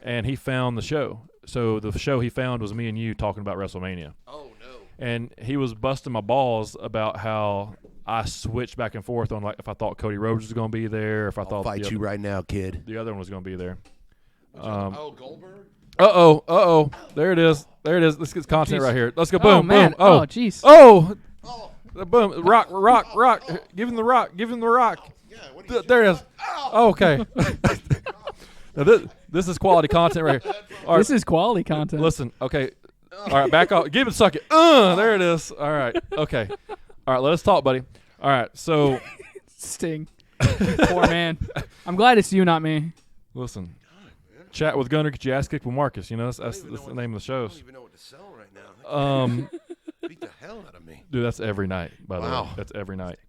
[SPEAKER 1] and he found the show. So the show he found was me and you talking about Wrestlemania.
[SPEAKER 4] Oh no!
[SPEAKER 1] And he was busting my balls about how I switched back and forth on like if I thought Cody Rhodes was going to be there, if I
[SPEAKER 4] I'll
[SPEAKER 1] thought
[SPEAKER 4] fight you right now, kid.
[SPEAKER 1] the other one was going to be there.
[SPEAKER 4] Goldberg.
[SPEAKER 1] Uh-oh. There it is. Let's get content right here. Let's go. Boom,
[SPEAKER 3] Oh man.
[SPEAKER 1] boom. Oh,
[SPEAKER 3] Jeez.
[SPEAKER 1] oh. Boom. Rock. Give him the rock.
[SPEAKER 4] Yeah, what do you
[SPEAKER 1] There it is. Oh, okay. Now this is quality content right here. All right,
[SPEAKER 3] This is quality content.
[SPEAKER 1] listen. Okay. All right, back off. Give it, suck it. There it is. All right. Okay. All right, let us talk, buddy. All right, so
[SPEAKER 3] Sting. Poor man. I'm glad it's you, not me.
[SPEAKER 1] listen. Chat with Gunner, get your ass kicked with Marcus. You know, that's the name of the
[SPEAKER 4] I don't
[SPEAKER 1] shows.
[SPEAKER 4] even know what to sell right now. Beat the hell out of me.
[SPEAKER 1] Dude, that's every night, by the way.
[SPEAKER 4] Wow.
[SPEAKER 1] That's every night.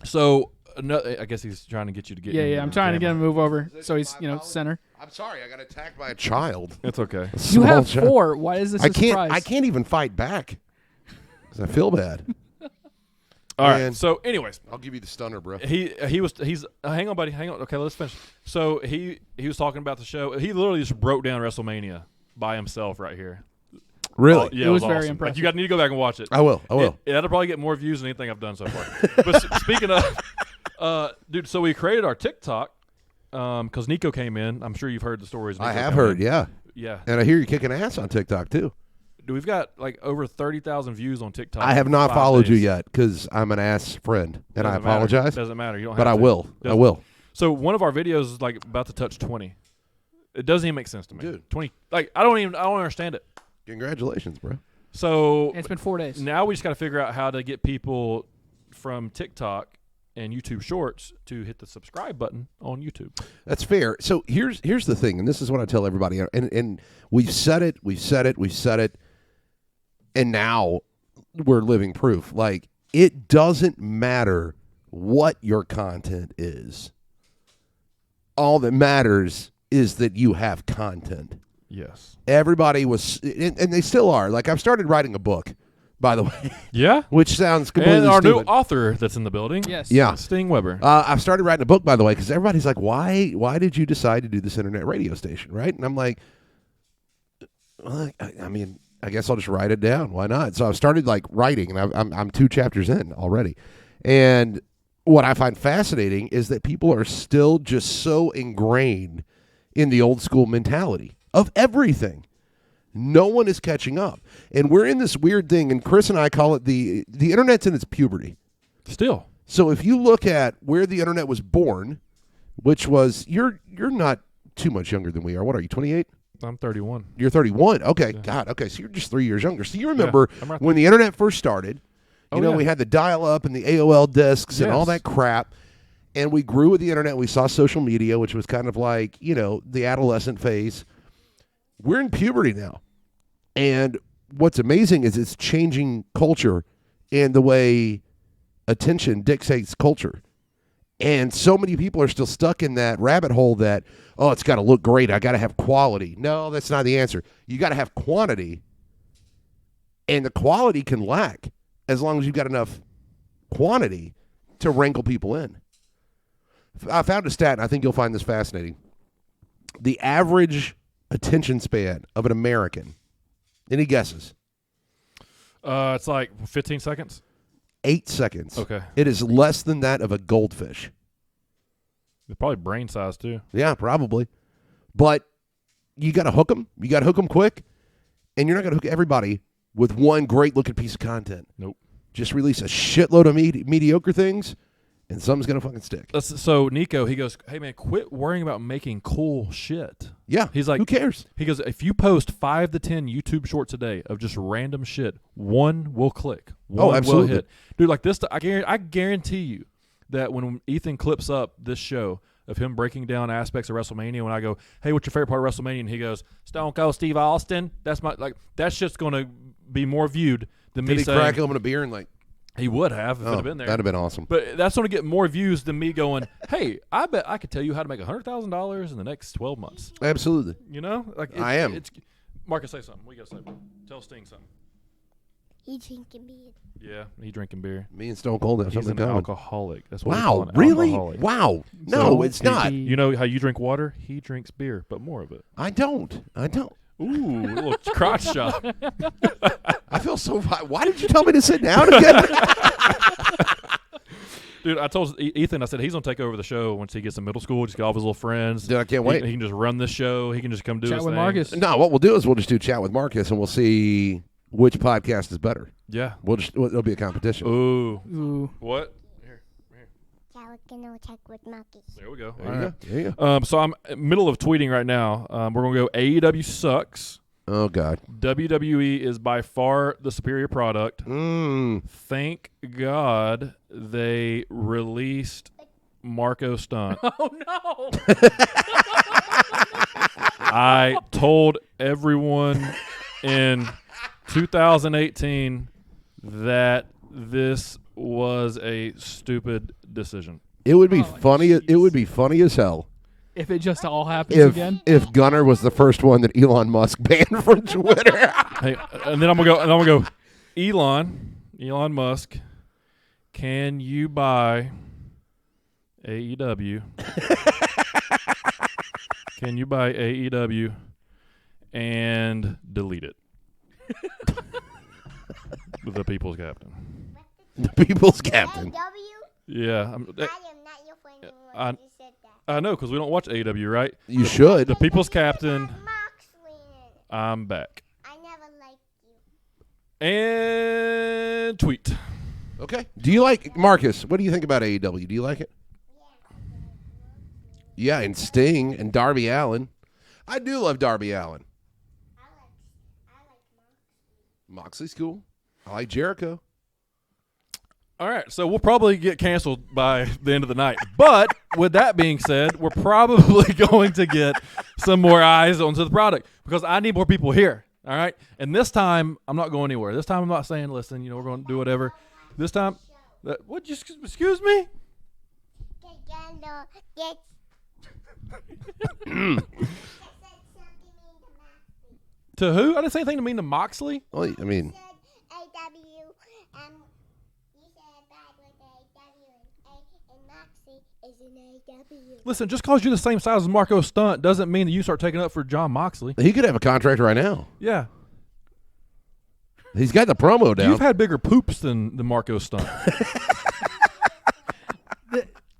[SPEAKER 1] So, I guess he's trying to get you to get
[SPEAKER 3] Yeah. I'm trying to get him to move over so he's center.
[SPEAKER 4] I'm sorry, I got attacked by a child.
[SPEAKER 1] It's okay.
[SPEAKER 3] You have 4. Why is this a surprise?
[SPEAKER 4] I can't even fight back. 'Cause I feel bad.
[SPEAKER 1] All right.
[SPEAKER 4] Man.
[SPEAKER 1] So, anyways,
[SPEAKER 4] I'll give you the stunner, bro.
[SPEAKER 1] he's hang on, buddy. Hang on. Okay, let's finish. So he was talking about the show. He literally just broke down WrestleMania by himself right here.
[SPEAKER 4] Really?
[SPEAKER 1] Oh, yeah,
[SPEAKER 3] It was very
[SPEAKER 1] awesome.
[SPEAKER 3] impressive.
[SPEAKER 1] Like, you need to go back and watch it.
[SPEAKER 4] I will.
[SPEAKER 1] That'll probably get more views than anything I've done so far. But speaking of, dude, so we created our TikTok because Nico came in. I'm sure you've heard the stories.
[SPEAKER 4] I
[SPEAKER 1] Nico
[SPEAKER 4] have
[SPEAKER 1] came
[SPEAKER 4] heard,
[SPEAKER 1] in.
[SPEAKER 4] yeah.
[SPEAKER 1] Yeah.
[SPEAKER 4] And I hear you kicking ass on TikTok, too.
[SPEAKER 1] Dude, we've got like over 30,000 views on TikTok.
[SPEAKER 4] I have not
[SPEAKER 1] 5
[SPEAKER 4] followed you
[SPEAKER 1] days.
[SPEAKER 4] yet because I'm an ass friend, and I
[SPEAKER 1] Doesn't matter.
[SPEAKER 4] apologize.
[SPEAKER 1] Doesn't matter. You don't
[SPEAKER 4] But
[SPEAKER 1] have
[SPEAKER 4] I
[SPEAKER 1] to.
[SPEAKER 4] will. I will.
[SPEAKER 1] So one of our videos is like about to touch 20. It doesn't even make sense to me.
[SPEAKER 4] Dude.
[SPEAKER 1] 20. Like I don't understand it.
[SPEAKER 4] Congratulations, bro.
[SPEAKER 1] So
[SPEAKER 3] And it's been 4 days.
[SPEAKER 1] now we just got to figure out how to get people from TikTok and YouTube Shorts to hit the subscribe button on YouTube.
[SPEAKER 4] That's fair. So here's the thing, and this is what I tell everybody, and we've said it, and now we're living proof. Like, it doesn't matter what your content is. All that matters is that you have content.
[SPEAKER 1] Yes.
[SPEAKER 4] Everybody was, and they still are. Like, I've started writing a book, by the way,
[SPEAKER 1] Yeah.
[SPEAKER 4] which sounds completely
[SPEAKER 1] And our new
[SPEAKER 4] stupid.
[SPEAKER 1] author that's in the building.
[SPEAKER 3] Yes.
[SPEAKER 4] Yeah.
[SPEAKER 1] Sting Weber.
[SPEAKER 4] I've started writing a book, by the way, because everybody's like, why did you decide to do this internet radio station, right? And I'm like, well, I mean, I guess I'll just write it down. Why not? So I've started like writing, and I'm 2 chapters in already. And what I find fascinating is that people are still just so ingrained in the old school mentality of everything. No one is catching up. And we're in this weird thing, and Chris and I call it the internet's in its puberty.
[SPEAKER 1] Still.
[SPEAKER 4] So if you look at where the internet was born, which was, you're not too much younger than we are. What are you, 28?
[SPEAKER 1] I'm 31.
[SPEAKER 4] You're 31. Okay,
[SPEAKER 1] Yeah.
[SPEAKER 4] God. Okay, so you're just 3 years younger. So you remember
[SPEAKER 1] I'm right
[SPEAKER 4] when the internet first started, you know,
[SPEAKER 1] yeah.
[SPEAKER 4] we had the dial-up and the AOL discs and all
[SPEAKER 1] Yes.
[SPEAKER 4] that crap, and we grew with the internet. We saw social media, which was kind of like, you know, the adolescent phase. We're in puberty now. And what's amazing is it's changing culture and the way attention dictates culture. And so many people are still stuck in that rabbit hole that, oh, it's got to look great. I got to have quality. No, that's not the answer. You got to have quantity, and the quality can lack as long as you've got enough quantity to wrangle people in. I found a stat, and I think you'll find this fascinating. The average attention span of an American? Any guesses?
[SPEAKER 1] It's like 15 seconds.
[SPEAKER 4] 8 seconds.
[SPEAKER 1] Okay.
[SPEAKER 4] It is less than that of a goldfish.
[SPEAKER 1] It's probably brain size too.
[SPEAKER 4] Yeah, probably. But you got to hook them. You got to hook them quick. And you're not going to hook everybody with one great-looking piece of content.
[SPEAKER 1] Nope.
[SPEAKER 4] Just release a shitload of mediocre things, and something's going to fucking stick.
[SPEAKER 1] So Nico, he goes, hey, man, quit worrying about making cool shit.
[SPEAKER 4] Yeah.
[SPEAKER 1] He's like,
[SPEAKER 4] who cares?
[SPEAKER 1] He goes, if you post 5 to 10 YouTube shorts a day of just random shit, one will click. One
[SPEAKER 4] absolutely.
[SPEAKER 1] will hit. Dude, like this, I guarantee you that when Ethan clips up this show of him breaking down aspects of WrestleMania, when I go, hey, what's your favorite part of WrestleMania? And he goes, Stone Cold Steve Austin. That's my, like, that shit's going to be more viewed than
[SPEAKER 4] Did
[SPEAKER 1] me
[SPEAKER 4] he
[SPEAKER 1] saying.
[SPEAKER 4] crack open a beer and like?
[SPEAKER 1] He would have if it had been there.
[SPEAKER 4] That'd have been awesome.
[SPEAKER 1] But that's going to get more views than me going, hey, I bet I could tell you how to make $100,000 in the next 12 months.
[SPEAKER 4] Absolutely.
[SPEAKER 1] You know? Like
[SPEAKER 4] I am.
[SPEAKER 1] Marcus, say something. We got to say. Tell Sting something.
[SPEAKER 2] He drinking beer.
[SPEAKER 1] Yeah, he drinking beer.
[SPEAKER 4] Me and Stone Cold have
[SPEAKER 1] He's
[SPEAKER 4] something
[SPEAKER 1] an
[SPEAKER 4] in common.
[SPEAKER 1] alcoholic. That's what we
[SPEAKER 4] Wow,
[SPEAKER 1] call an
[SPEAKER 4] really?
[SPEAKER 1] alcoholic.
[SPEAKER 4] Wow. No,
[SPEAKER 1] So,
[SPEAKER 4] it's not.
[SPEAKER 1] You know how you drink water? He drinks beer, but more of it.
[SPEAKER 4] I don't.
[SPEAKER 1] Ooh, a little crotch shot.
[SPEAKER 4] I feel so. Why did you tell me to sit down again?
[SPEAKER 1] Dude, I told Ethan, I said he's going to take over the show once he gets in middle school. Just get all of his little friends.
[SPEAKER 4] Dude, I can't wait.
[SPEAKER 1] He can just run this show. He can just come do
[SPEAKER 3] Chat
[SPEAKER 1] his
[SPEAKER 3] with
[SPEAKER 1] thing.
[SPEAKER 3] Marcus.
[SPEAKER 4] No, what we'll do is we'll just do Chat with Marcus, and we'll see which podcast is better.
[SPEAKER 1] Yeah.
[SPEAKER 4] It'll be a competition.
[SPEAKER 1] Ooh.
[SPEAKER 3] Ooh.
[SPEAKER 1] What? Here.
[SPEAKER 2] Yeah, we're gonna check with monkeys.
[SPEAKER 1] There we go.
[SPEAKER 4] There
[SPEAKER 1] All
[SPEAKER 4] you
[SPEAKER 1] right.
[SPEAKER 4] go. There you go.
[SPEAKER 1] So I'm in the middle of tweeting right now. We're going to go AEW sucks.
[SPEAKER 4] Oh God.
[SPEAKER 1] WWE is by far the superior product. Thank God they released Marco Stunt.
[SPEAKER 3] Oh no!
[SPEAKER 1] I told everyone in 2018 that this was a stupid decision.
[SPEAKER 4] It would be
[SPEAKER 3] Oh,
[SPEAKER 4] funny.
[SPEAKER 3] jeez.
[SPEAKER 4] It would be funny as hell
[SPEAKER 3] If it just all happens again.
[SPEAKER 4] if Gunner was the first one that Elon Musk banned from Twitter.
[SPEAKER 1] Hey, and then I'm gonna go. Elon Musk, can you buy AEW? Can you buy AEW and delete it? The People's Captain.
[SPEAKER 4] The People's Captain.
[SPEAKER 2] W?
[SPEAKER 1] Yeah,
[SPEAKER 2] I am not your friend anymore.
[SPEAKER 1] I-
[SPEAKER 2] You said that.
[SPEAKER 1] I know because we don't watch AEW, right?
[SPEAKER 4] You should.
[SPEAKER 1] The People's
[SPEAKER 2] You said
[SPEAKER 1] Captain.
[SPEAKER 2] Moxley in it.
[SPEAKER 1] I'm back.
[SPEAKER 2] I never liked you.
[SPEAKER 1] And tweet.
[SPEAKER 4] Okay. Do you like Marcus? What do you think about AEW? Do you like it? Yeah, and Sting and Darby Allin. I do love Darby Allin.
[SPEAKER 2] I like
[SPEAKER 4] Moxley's cool. I like Jericho.
[SPEAKER 1] All right, so we'll probably get canceled by the end of the night. But with that being said, we're probably going to get some more eyes onto the product because I need more people here. All right, and this time I'm not going anywhere. This time I'm not saying, "Listen, we're going to do whatever." This time, what? Just excuse me.
[SPEAKER 2] Get
[SPEAKER 1] To who? I didn't say anything to mean to Moxley.
[SPEAKER 4] Well, I mean,
[SPEAKER 2] AW, you said bad with AW, and Moxie is an AW.
[SPEAKER 1] Listen, just because you're the same size as Marco Stunt doesn't mean that you start taking up for John Moxley.
[SPEAKER 4] he could have a contract right now.
[SPEAKER 1] Yeah,
[SPEAKER 4] He's got the promo down.
[SPEAKER 1] you've had bigger poops than Marco Stunt.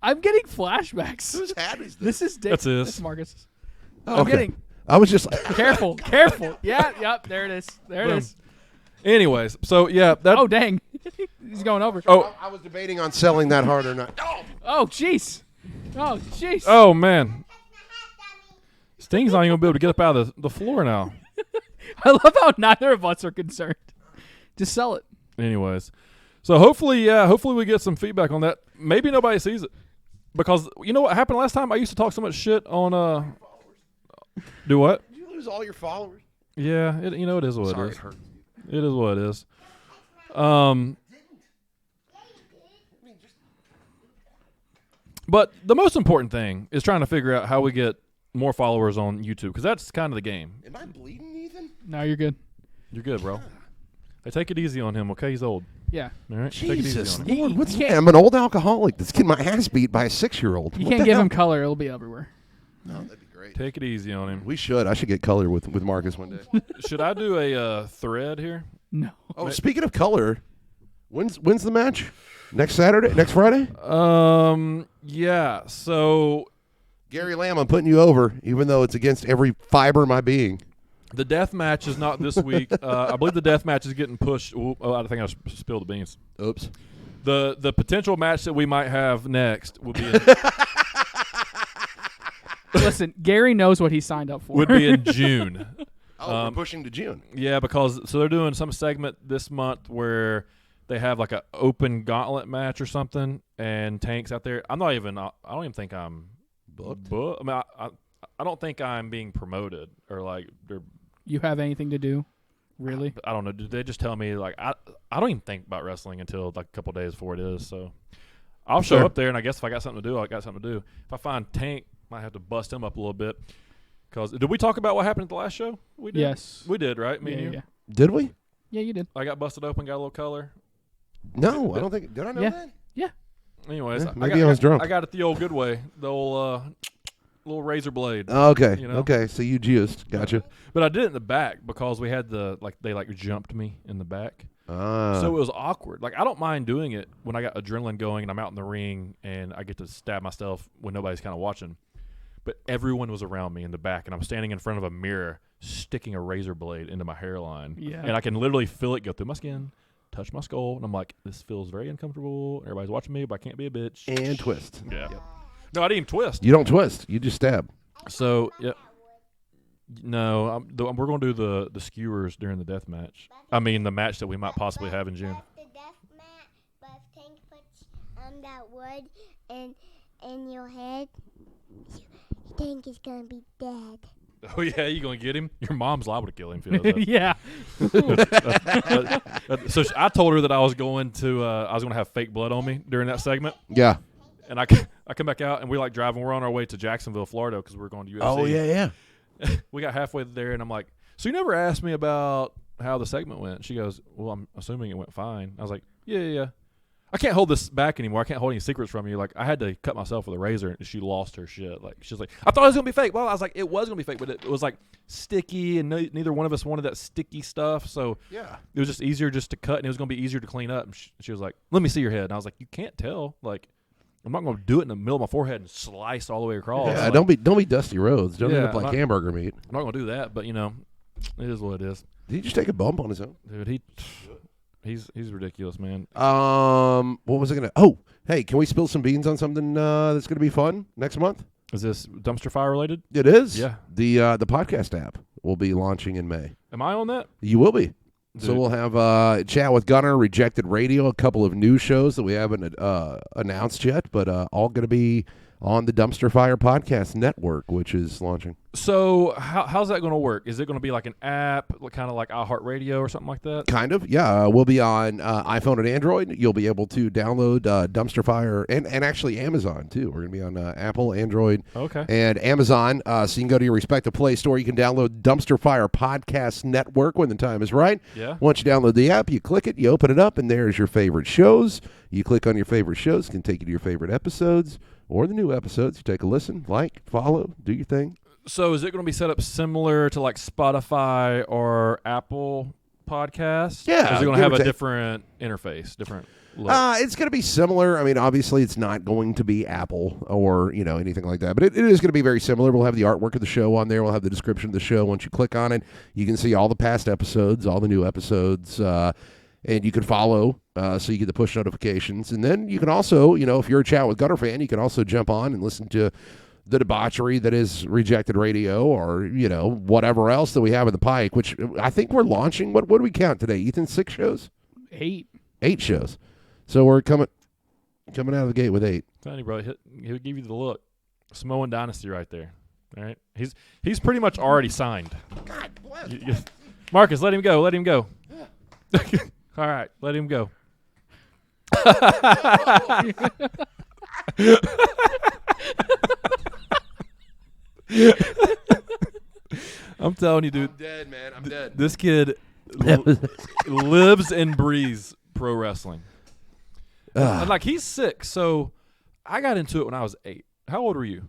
[SPEAKER 3] I'm getting flashbacks.
[SPEAKER 4] Whose hat is
[SPEAKER 3] This is
[SPEAKER 1] That's his.
[SPEAKER 3] This is Marcus.
[SPEAKER 4] Oh,
[SPEAKER 3] I'm
[SPEAKER 4] okay.
[SPEAKER 3] getting
[SPEAKER 4] I was just
[SPEAKER 3] careful. Yeah, yep. There it is. There it
[SPEAKER 1] Boom.
[SPEAKER 3] is.
[SPEAKER 1] Anyways, so yeah, that.
[SPEAKER 3] Oh dang, he's going over.
[SPEAKER 1] Oh,
[SPEAKER 4] I was debating on selling that hard or not.
[SPEAKER 3] Oh jeez. Oh jeez.
[SPEAKER 1] oh man, Sting's not even gonna be able to get up out of the floor now.
[SPEAKER 3] I love how neither of us are concerned. Just sell it.
[SPEAKER 1] Anyways, so hopefully we get some feedback on that. Maybe nobody sees it because you know what happened last time? I used to talk so much shit on Do what?
[SPEAKER 4] Did you lose all your followers?
[SPEAKER 1] Yeah, it is what
[SPEAKER 4] Sorry,
[SPEAKER 1] it is.
[SPEAKER 4] it hurt.
[SPEAKER 1] It is what it is. But the most important thing is trying to figure out how we get more followers on YouTube because that's kind of the game.
[SPEAKER 4] Am I bleeding, Ethan?
[SPEAKER 3] No, you're good.
[SPEAKER 1] You're good, bro. Hey, take it easy on him, okay? He's old.
[SPEAKER 3] Yeah.
[SPEAKER 1] All right,
[SPEAKER 4] Jesus,
[SPEAKER 1] take it easy on him.
[SPEAKER 4] Lord, what's
[SPEAKER 3] can't-
[SPEAKER 4] I'm an old alcoholic that's getting my ass beat by a 6-year-old.
[SPEAKER 3] You
[SPEAKER 4] What
[SPEAKER 3] can't
[SPEAKER 4] the
[SPEAKER 3] give
[SPEAKER 4] hell?
[SPEAKER 3] him color; it'll be everywhere.
[SPEAKER 4] No, that'd be great. great.
[SPEAKER 1] Take it easy on him.
[SPEAKER 4] We should. I should get color with Marcus one day.
[SPEAKER 1] Should I do a thread here?
[SPEAKER 3] No.
[SPEAKER 4] Oh, speaking of color, when's the match? Next Saturday? Next Friday?
[SPEAKER 1] Yeah. So
[SPEAKER 4] Gary Lamb, I'm putting you over, even though it's against every fiber of my being.
[SPEAKER 1] the death match is not this week. I believe the death match is getting pushed. Oh, I think I spilled the beans.
[SPEAKER 4] Oops.
[SPEAKER 1] The potential match that we might have next would be
[SPEAKER 3] Listen, Gary knows what he signed up for.
[SPEAKER 1] would be in June.
[SPEAKER 4] Oh, we're pushing to June.
[SPEAKER 1] Yeah, because so they're doing some segment this month where they have like an open gauntlet match or something, and Tank's out there. I don't even think I'm
[SPEAKER 4] Booked?
[SPEAKER 1] I mean, I don't think I'm being promoted or like they're.
[SPEAKER 3] You have anything to do? Really?
[SPEAKER 1] I don't know. Did they just tell me like I don't even think about wrestling until like a couple days before it is. So I'll show
[SPEAKER 4] Sure.
[SPEAKER 1] up there, and I guess if I got something to do, I got something to do. If I find Tank, might have to bust him up a little bit. Because did we talk about what happened at the last show? We did.
[SPEAKER 3] Yes.
[SPEAKER 1] We did, right? Me and you.
[SPEAKER 3] Yeah.
[SPEAKER 4] Did we?
[SPEAKER 3] Yeah, you did.
[SPEAKER 1] I got busted open, got a little color.
[SPEAKER 4] No, I don't think. Did I know
[SPEAKER 3] Yeah.
[SPEAKER 4] that?
[SPEAKER 1] Anyways,
[SPEAKER 4] Yeah, maybe I was drunk.
[SPEAKER 1] I got it the old good way, the old little razor blade.
[SPEAKER 4] Okay.
[SPEAKER 1] You know?
[SPEAKER 4] Okay. So you juiced. Gotcha.
[SPEAKER 1] But I did it in the back because we had they jumped me in the back. So it was awkward. Like I don't mind doing it when I got adrenaline going and I'm out in the ring and I get to stab myself when nobody's kind of watching. But everyone was around me in the back, and I'm standing in front of a mirror, sticking a razor blade into my hairline.
[SPEAKER 3] Yeah.
[SPEAKER 1] And I can literally feel it go through my skin, touch my skull, and I'm like, this feels very uncomfortable. Everybody's watching me, but I can't be a bitch.
[SPEAKER 4] And twist.
[SPEAKER 1] Yeah. No, I didn't even twist.
[SPEAKER 4] You don't twist. You just stab.
[SPEAKER 1] So, yeah. No, we're going to do the skewers during the death match. I mean, the match that we might possibly have in June.
[SPEAKER 2] The death mat, but if Tank puts that wood in your head, Tank is gonna be dead.
[SPEAKER 1] Oh, yeah, you going to get him? Your mom's liable to kill him if he does that.
[SPEAKER 3] Yeah.
[SPEAKER 1] So I told her that I was going to have fake blood on me during that segment.
[SPEAKER 4] Yeah.
[SPEAKER 1] And I come back out, and we're like driving. We're on our way to Jacksonville, Florida, because we're going to UFC.
[SPEAKER 4] Oh yeah.
[SPEAKER 1] We got halfway there, and I'm like, so you never asked me about how the segment went. She goes, well, I'm assuming it went fine. I was like, yeah. I can't hold this back anymore. I can't hold any secrets from you. Like, I had to cut myself with a razor, and she lost her shit. Like, she's like, I thought it was going to be fake. Well, I was like, it was going to be fake, but it was, like, sticky, and neither one of us wanted that sticky stuff. So
[SPEAKER 4] Yeah.
[SPEAKER 1] it was just easier just to cut, and it was going to be easier to clean up. And she was like, let me see your head. And I was like, you can't tell. Like, I'm not going to do it in the middle of my forehead and slice all the way across.
[SPEAKER 4] Yeah.
[SPEAKER 1] Like,
[SPEAKER 4] Don't be Dusty Rhodes. Don't end
[SPEAKER 1] Yeah,
[SPEAKER 4] up like
[SPEAKER 1] I'm not-
[SPEAKER 4] hamburger meat.
[SPEAKER 1] I'm not going to do that, but, you know, it is what it is.
[SPEAKER 4] Did he just take a bump on his own?
[SPEAKER 1] Dude, he's ridiculous, man.
[SPEAKER 4] What was I gonna? Oh, hey, can we spill some beans on something that's gonna be fun next month?
[SPEAKER 1] Is this dumpster fire related?
[SPEAKER 4] It is.
[SPEAKER 1] Yeah.
[SPEAKER 4] The podcast app will be launching in May.
[SPEAKER 1] Am I on that?
[SPEAKER 4] You will be. So
[SPEAKER 1] Dude.
[SPEAKER 4] we'll have Chat with Gunner, Rejected Radio, a couple of new shows that we haven't announced yet, but all going to be on the Dumpster Fire Podcast Network, which is launching.
[SPEAKER 1] So how's that going to work? Is it going to be like an app, kind of like iHeartRadio or something like that?
[SPEAKER 4] Kind of, yeah. We'll be on iPhone and Android. You'll be able to download Dumpster Fire and actually Amazon, too. We're going to be on Apple, Android,
[SPEAKER 1] Okay.
[SPEAKER 4] and Amazon. So you can go to your respective Play Store. You can download Dumpster Fire Podcast Network when the time is right.
[SPEAKER 1] Yeah.
[SPEAKER 4] Once you download the app, you click it, you open it up, and there's your favorite shows. You click on your favorite shows, it can take you to your favorite episodes or the new episodes. You take a listen, like, follow, do your thing.
[SPEAKER 1] So is it going to be set up similar to like Spotify or Apple Podcasts?
[SPEAKER 4] Yeah,
[SPEAKER 1] Or is it going
[SPEAKER 4] give
[SPEAKER 1] to have
[SPEAKER 4] or
[SPEAKER 1] a
[SPEAKER 4] take.
[SPEAKER 1] different interface, different look?
[SPEAKER 4] It's going to be similar. I mean, obviously, it's not going to be Apple or anything like that, but it is going to be very similar. We'll have the artwork of the show on there. We'll have the description of the show. Once you click on it, you can see all the past episodes, all the new episodes, and you can follow so you get the push notifications. And then you can also, if you're a Chat with Gunner fan, you can also jump on and listen to the debauchery that is Rejected Radio or, whatever else that we have in the pike, which I think we're launching. What do we count today, Ethan? 6 shows?
[SPEAKER 3] 8.
[SPEAKER 4] 8 shows. So we're coming out of the gate with 8.
[SPEAKER 1] Funny, bro. He'll give you the look. Samoan Dynasty right there. All right. He's pretty much already signed.
[SPEAKER 4] God bless.
[SPEAKER 1] Marcus, let him go. Let him go. All right. Let him go. I'm telling you, dude.
[SPEAKER 4] I'm dead, man. I'm dead.
[SPEAKER 1] This kid lives and breathes pro wrestling. And like he's 6, so I got into it when I was 8. How old were you?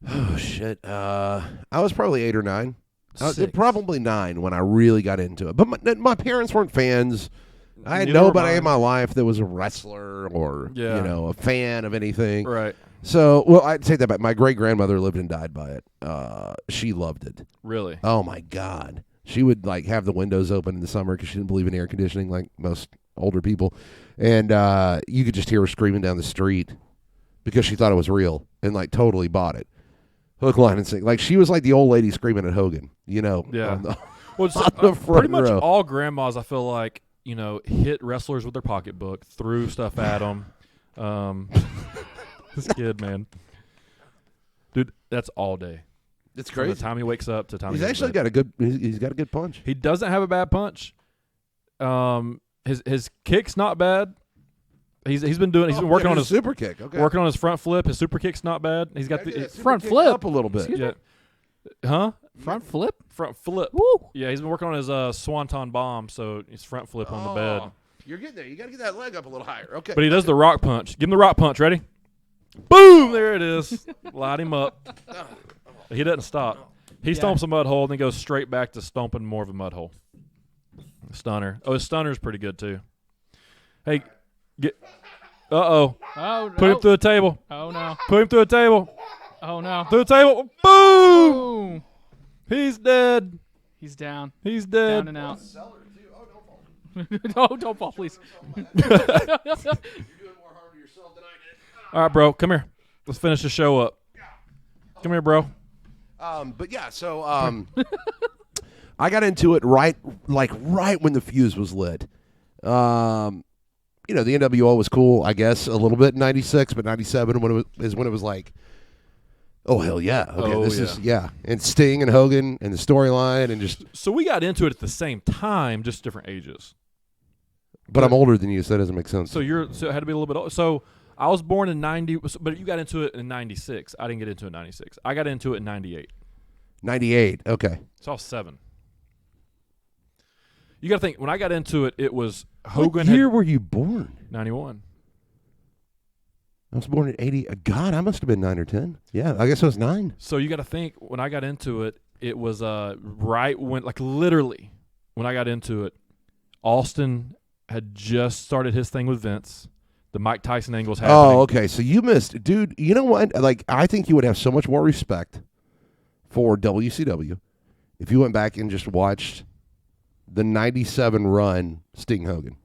[SPEAKER 4] Oh shit! I was probably 8 or 9.
[SPEAKER 1] Six.
[SPEAKER 4] Probably 9 when I really got into it. But my parents weren't fans. I had
[SPEAKER 1] Neither were
[SPEAKER 4] nobody in
[SPEAKER 1] mine.
[SPEAKER 4] my life that was a wrestler or
[SPEAKER 1] Yeah.
[SPEAKER 4] a fan of anything.
[SPEAKER 1] Right.
[SPEAKER 4] So, well, I'd say that, but my great grandmother lived and died by it. She loved it.
[SPEAKER 1] Really.
[SPEAKER 4] Oh my God, she would like have the windows open in the summer because she didn't believe in air conditioning, like most older people, and you could just hear her screaming down the street because she thought it was real and like totally bought it, hook, line, and sinker. Like she was like the old lady screaming at Hogan,
[SPEAKER 1] Yeah.
[SPEAKER 4] on the,
[SPEAKER 1] Well, it's,
[SPEAKER 4] on the front
[SPEAKER 1] pretty much
[SPEAKER 4] row.
[SPEAKER 1] all grandmas, I feel like, hit wrestlers with their pocketbook, threw stuff at them. This kid, man. Dude, that's all day.
[SPEAKER 4] It's
[SPEAKER 1] From the
[SPEAKER 4] crazy.
[SPEAKER 1] time he wakes up to the time
[SPEAKER 4] He's
[SPEAKER 1] he goes
[SPEAKER 4] actually
[SPEAKER 1] to bed.
[SPEAKER 4] got a good. He's got a good punch.
[SPEAKER 1] He doesn't have a bad punch. His kick's not bad. He's been working on his
[SPEAKER 4] super kick. Okay,
[SPEAKER 1] working on his front flip. His super kick's not bad. He's got
[SPEAKER 4] Gotta get
[SPEAKER 1] the
[SPEAKER 4] that super
[SPEAKER 3] front
[SPEAKER 4] kick
[SPEAKER 3] flip.
[SPEAKER 4] up a little bit.
[SPEAKER 3] Excuse
[SPEAKER 1] yeah. Huh?
[SPEAKER 3] Front flip.
[SPEAKER 1] Front flip.
[SPEAKER 3] Woo.
[SPEAKER 1] Yeah, he's been working on his swanton bomb, so he's front flip on the bed.
[SPEAKER 4] Oh, you're getting there. You got to get that leg up a little higher. Okay.
[SPEAKER 1] But he does the rock punch. Give him the rock punch. Ready? Boom! There it is. Light him up. He doesn't stop. He stomps a mud hole and then goes straight back to stomping more of a mud hole. Stunner. Oh, his stunner's pretty good too. Hey, get. Uh-oh.
[SPEAKER 3] Oh,
[SPEAKER 1] Put him through a table.
[SPEAKER 3] Oh no.
[SPEAKER 1] Put him through a table.
[SPEAKER 3] Oh no.
[SPEAKER 1] Through a table. Boom!
[SPEAKER 3] Boom.
[SPEAKER 1] He's dead.
[SPEAKER 3] He's down.
[SPEAKER 1] He's
[SPEAKER 3] Down
[SPEAKER 1] dead.
[SPEAKER 3] and out. No, don't fall, please.
[SPEAKER 1] All right, bro. Come here. Let's finish the show up. Come here, bro.
[SPEAKER 4] But yeah, so I got into it right when the fuse was lit. The NWO was cool, I guess, a little bit in '96, but '97 when it was like, oh hell yeah, okay,
[SPEAKER 1] Oh,
[SPEAKER 4] this
[SPEAKER 1] yeah.
[SPEAKER 4] is and Sting and Hogan and the storyline and just.
[SPEAKER 1] So we got into it at the same time, just different ages.
[SPEAKER 4] But I'm older than you, so that doesn't make sense.
[SPEAKER 1] So it had to be a little bit older. So I was born in 90, but you got into it in 96. I didn't get into it in 96. I got into it in 98.
[SPEAKER 4] 98, okay.
[SPEAKER 1] So I was 7. You got to think, when I got into it, it was Hogan
[SPEAKER 4] What year were you born?
[SPEAKER 1] 91.
[SPEAKER 4] I was born in 80. God, I must have been 9 or 10. Yeah, I guess I was 9.
[SPEAKER 1] So you got to think, when I got into it, it was right when, like literally, when I got into it, Austin had just started his thing with Vince. The Mike Tyson angle's happening.
[SPEAKER 4] Oh, okay. So you missed, dude. You know what? Like, I think you would have so much more respect for WCW if you went back and just watched the '97 run Sting Hogan.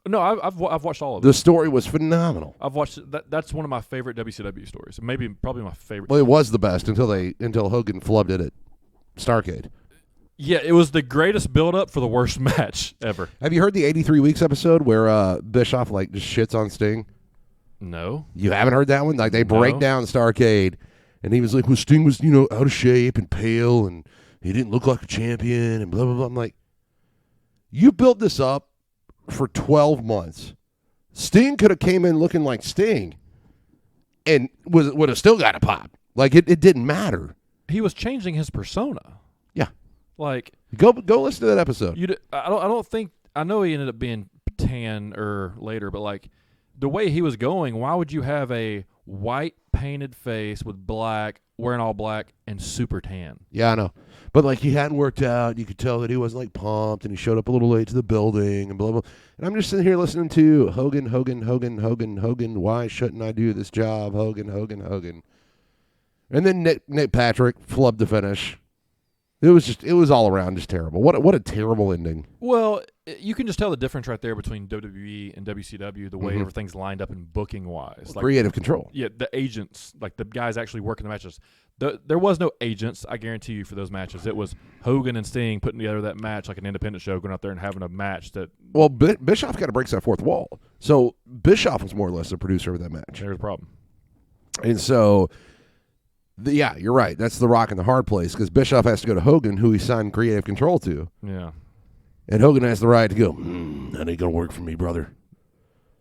[SPEAKER 1] No, I've watched all of it.
[SPEAKER 4] The story was phenomenal.
[SPEAKER 1] I've watched that. That's one of my favorite WCW stories. Probably my favorite.
[SPEAKER 4] Well, it was the best until Hogan flubbed it at Starrcade.
[SPEAKER 1] Yeah, it was the greatest build-up for the worst match ever.
[SPEAKER 4] Have you heard the 83 Weeks episode where Bischoff like just shits on Sting?
[SPEAKER 1] No.
[SPEAKER 4] You haven't heard that one? Like they break
[SPEAKER 1] No.
[SPEAKER 4] down Starrcade, and he was like, "Well, Sting was out of shape and pale, and he didn't look like a champion, and blah blah blah." I'm like, you built this up for 12 months. Sting could have came in looking like Sting, and would have still got a pop. Like it didn't matter.
[SPEAKER 1] He was changing his persona.
[SPEAKER 4] Yeah,
[SPEAKER 1] Like
[SPEAKER 4] go listen to that episode.
[SPEAKER 1] I don't think I know he ended up being tan or later, but like the way he was going, why would you have a white painted face with black, wearing all black, and super tan?
[SPEAKER 4] Yeah, I know. But, like, he hadn't worked out. You could tell that he wasn't, like, pumped, and he showed up a little late to the building and blah, blah. And I'm just sitting here listening to Hogan. Why shouldn't I do this job? Hogan. And then Nick Patrick flubbed the finish. It was all around just terrible. What a terrible ending.
[SPEAKER 1] Well, you can just tell the difference right there between WWE and WCW, the way
[SPEAKER 4] Mhm.
[SPEAKER 1] everything's lined up in booking-wise. Like,
[SPEAKER 4] Creative control.
[SPEAKER 1] yeah, the agents, like the guys actually working the matches. There was no agents, I guarantee you, for those matches. It was Hogan and Sting putting together that match like an independent show, going out there and having a match that
[SPEAKER 4] Well, Bischoff kind of breaks that fourth wall. So Bischoff was more or less the producer of that match.
[SPEAKER 1] there's a problem.
[SPEAKER 4] And so, yeah, you're right. That's the rock and the hard place because Bischoff has to go to Hogan, who he signed creative control to.
[SPEAKER 1] Yeah,
[SPEAKER 4] And Hogan has the right to go, that ain't going to work for me, brother.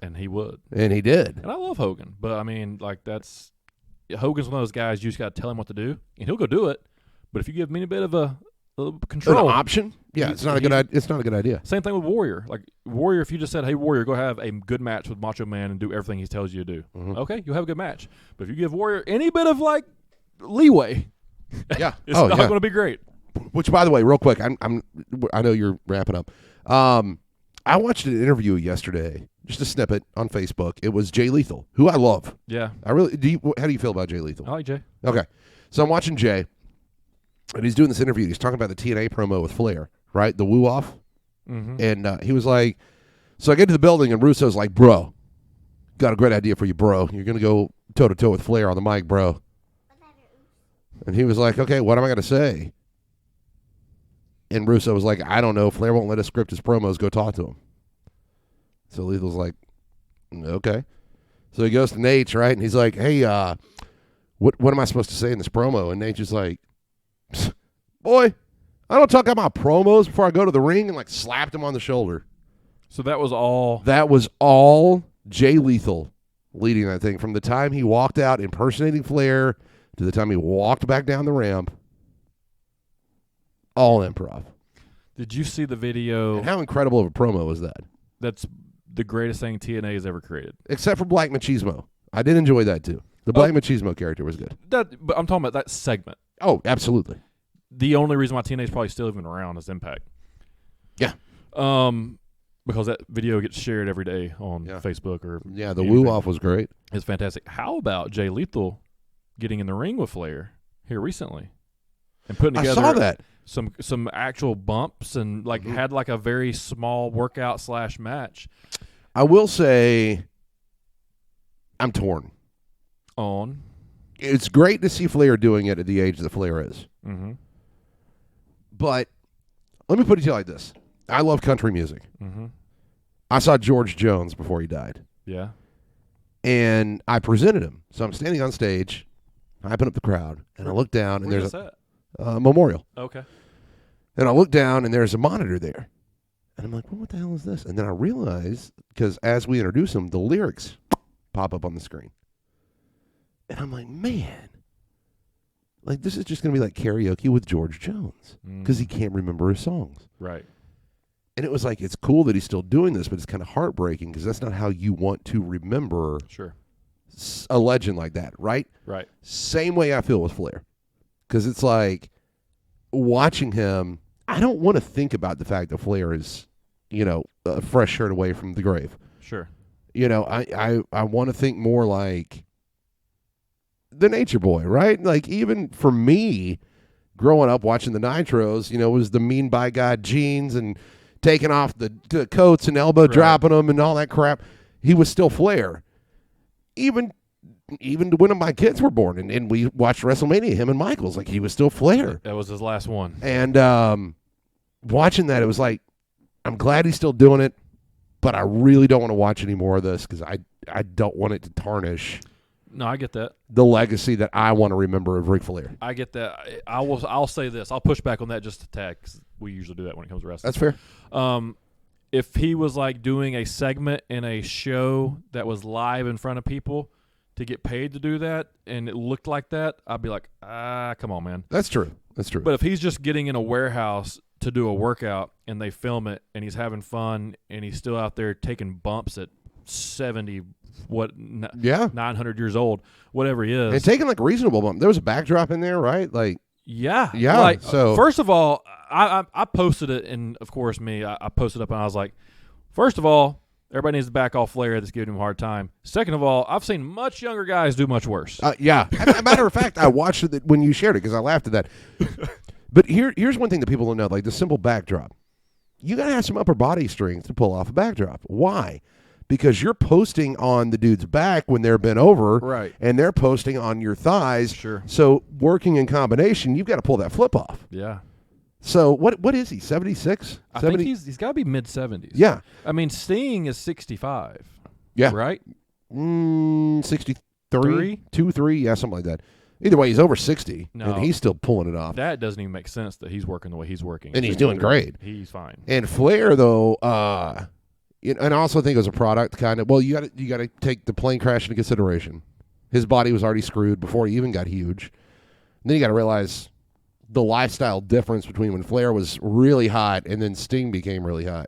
[SPEAKER 1] and he would.
[SPEAKER 4] And he did.
[SPEAKER 1] And I love Hogan, but I mean, like Hogan's one of those guys you just got to tell him what to do, and he'll go do it. But if you give him any bit of a little
[SPEAKER 4] An
[SPEAKER 1] control,
[SPEAKER 4] option? Yeah, it's not a good idea.
[SPEAKER 1] Same thing with Warrior. Like Warrior, if you just said, "Hey, Warrior, go have a good match with Macho Man and do everything he tells you to do,"
[SPEAKER 4] Mhm.
[SPEAKER 1] okay, you'll have a good match. But if you give Warrior any bit of like leeway.
[SPEAKER 4] Yeah.
[SPEAKER 1] It's not going to be great.
[SPEAKER 4] Which, by the way, real quick, I know you're wrapping up. I watched an interview yesterday, just a snippet on Facebook. It was Jay Lethal, who I love.
[SPEAKER 1] Yeah.
[SPEAKER 4] I really. How do you feel about Jay Lethal?
[SPEAKER 1] I like Jay.
[SPEAKER 4] Okay, so I'm watching Jay, and he's doing this interview. He's talking about the TNA promo with Flair, right? The woo off, and he was like, "So I get to the building, and Russo's like, bro, got a great idea for you, bro. You're gonna go toe to toe with Flair on the mic, bro." And he was like, "Okay, what am I gonna say?" And Russo was like, "I don't know. Flair won't let us script his promos. Go talk to him." So Lethal's like, "Okay." So he goes to Nate, right? And he's like, "Hey, what am I supposed to say in this promo?" And Nate's just like, "Boy, I don't talk about promos before I go to the ring," and like slapped him on the shoulder.
[SPEAKER 1] So that was all.
[SPEAKER 4] That was all Jay Lethal leading that thing from the time he walked out impersonating Flair to the time he walked back down the ramp. All improv.
[SPEAKER 1] Did you see the video?
[SPEAKER 4] And how incredible of a promo was that?
[SPEAKER 1] That's the greatest thing TNA has ever created.
[SPEAKER 4] Except for Black Machismo. I did enjoy that too. The Black Machismo character was good.
[SPEAKER 1] But I'm talking about that segment.
[SPEAKER 4] Oh, absolutely.
[SPEAKER 1] The only reason why TNA is probably still even around is Impact.
[SPEAKER 4] Yeah.
[SPEAKER 1] Because that video gets shared every day on Facebook or
[SPEAKER 4] the woo off was great.
[SPEAKER 1] It's fantastic. How about Jay Lethal getting in the ring with Flair here recently and putting together?
[SPEAKER 4] I saw that.
[SPEAKER 1] Some actual bumps and had like a very small workout / match.
[SPEAKER 4] I will say I'm torn.
[SPEAKER 1] On.
[SPEAKER 4] It's great to see Flair doing it at the age that Flair is.
[SPEAKER 1] Mm-hmm.
[SPEAKER 4] But let me put it to you like this. I love country music.
[SPEAKER 1] Mm-hmm.
[SPEAKER 4] I saw George Jones before he died.
[SPEAKER 1] Yeah.
[SPEAKER 4] And I presented him. So I'm standing on stage, hyping up the crowd, and I look down and there's a memorial.
[SPEAKER 1] Okay.
[SPEAKER 4] And I look down, and there's a monitor there. And I'm like, well, what the hell is this? And then I realize, because as we introduce him, the lyrics pop up on the screen. And I'm like, man, like this is just going to be like karaoke with George Jones because he can't remember his songs.
[SPEAKER 1] Right.
[SPEAKER 4] And it was like, it's cool that he's still doing this, but it's kind of heartbreaking because that's not how you want to remember a legend like that, right?
[SPEAKER 1] Right.
[SPEAKER 4] Same way I feel with Flair. Because it's like watching him, I don't want to think about the fact that Flair is, a fresh shirt away from the grave.
[SPEAKER 1] Sure.
[SPEAKER 4] I want to think more like the Nature Boy, right? Like even for me, growing up watching the Nitros, it was the mean by God jeans and taking off the coats and elbow dropping them and all that crap. He was still Flair. Even when my kids were born and we watched WrestleMania, him and Michaels, like he was still Flair.
[SPEAKER 1] That was his last one.
[SPEAKER 4] And watching that, it was like, I'm glad he's still doing it, but I really don't want to watch any more of this because I don't want it to tarnish.
[SPEAKER 1] No, I get that.
[SPEAKER 4] The legacy that I want to remember of Ric Flair.
[SPEAKER 1] I get that. I'll say this. I'll push back on that just a tad because we usually do that when it comes to wrestling.
[SPEAKER 4] That's fair.
[SPEAKER 1] If he was like doing a segment in a show that was live in front of people to get paid to do that and it looked like that, I'd be like, come on, man.
[SPEAKER 4] That's true.
[SPEAKER 1] But if he's just getting in a warehouse to do a workout and they film it and he's having fun and he's still out there taking bumps at 70, 900 years old, whatever he is.
[SPEAKER 4] And taking like a reasonable bump. There was a backdrop in there, right? Like,
[SPEAKER 1] yeah.
[SPEAKER 4] Like, so
[SPEAKER 1] first of all, I posted it, and of course I posted up and I was like, first of all, everybody needs to back off Flair that's giving him a hard time. Second of all, I've seen much younger guys do much worse.
[SPEAKER 4] Yeah. As a matter of fact, I watched it when you shared it because I laughed at that. But here's one thing that people don't know, like the simple backdrop. You got to have some upper body strength to pull off a backdrop. Why? Because you're posting on the dude's back when they're bent over,
[SPEAKER 1] right?
[SPEAKER 4] And they're posting on your thighs.
[SPEAKER 1] Sure.
[SPEAKER 4] So working in combination, you've got to pull that flip off.
[SPEAKER 1] Yeah.
[SPEAKER 4] So what is he, 76?
[SPEAKER 1] I think he's got to be mid-70s.
[SPEAKER 4] Yeah.
[SPEAKER 1] I mean, Sting is 65.
[SPEAKER 4] Yeah.
[SPEAKER 1] Right?
[SPEAKER 4] 63? 2, 3, yeah, something like that. Either way, he's over 60,
[SPEAKER 1] no,
[SPEAKER 4] and he's still pulling it off.
[SPEAKER 1] That doesn't even make sense that he's working the way he's working.
[SPEAKER 4] And he's doing great.
[SPEAKER 1] He's fine.
[SPEAKER 4] And Flair, though, and I also think as a product, kind of, well, you got to take the plane crash into consideration. His body was already screwed before he even got huge. And then you got to realize the lifestyle difference between when Flair was really hot and then Sting became really hot.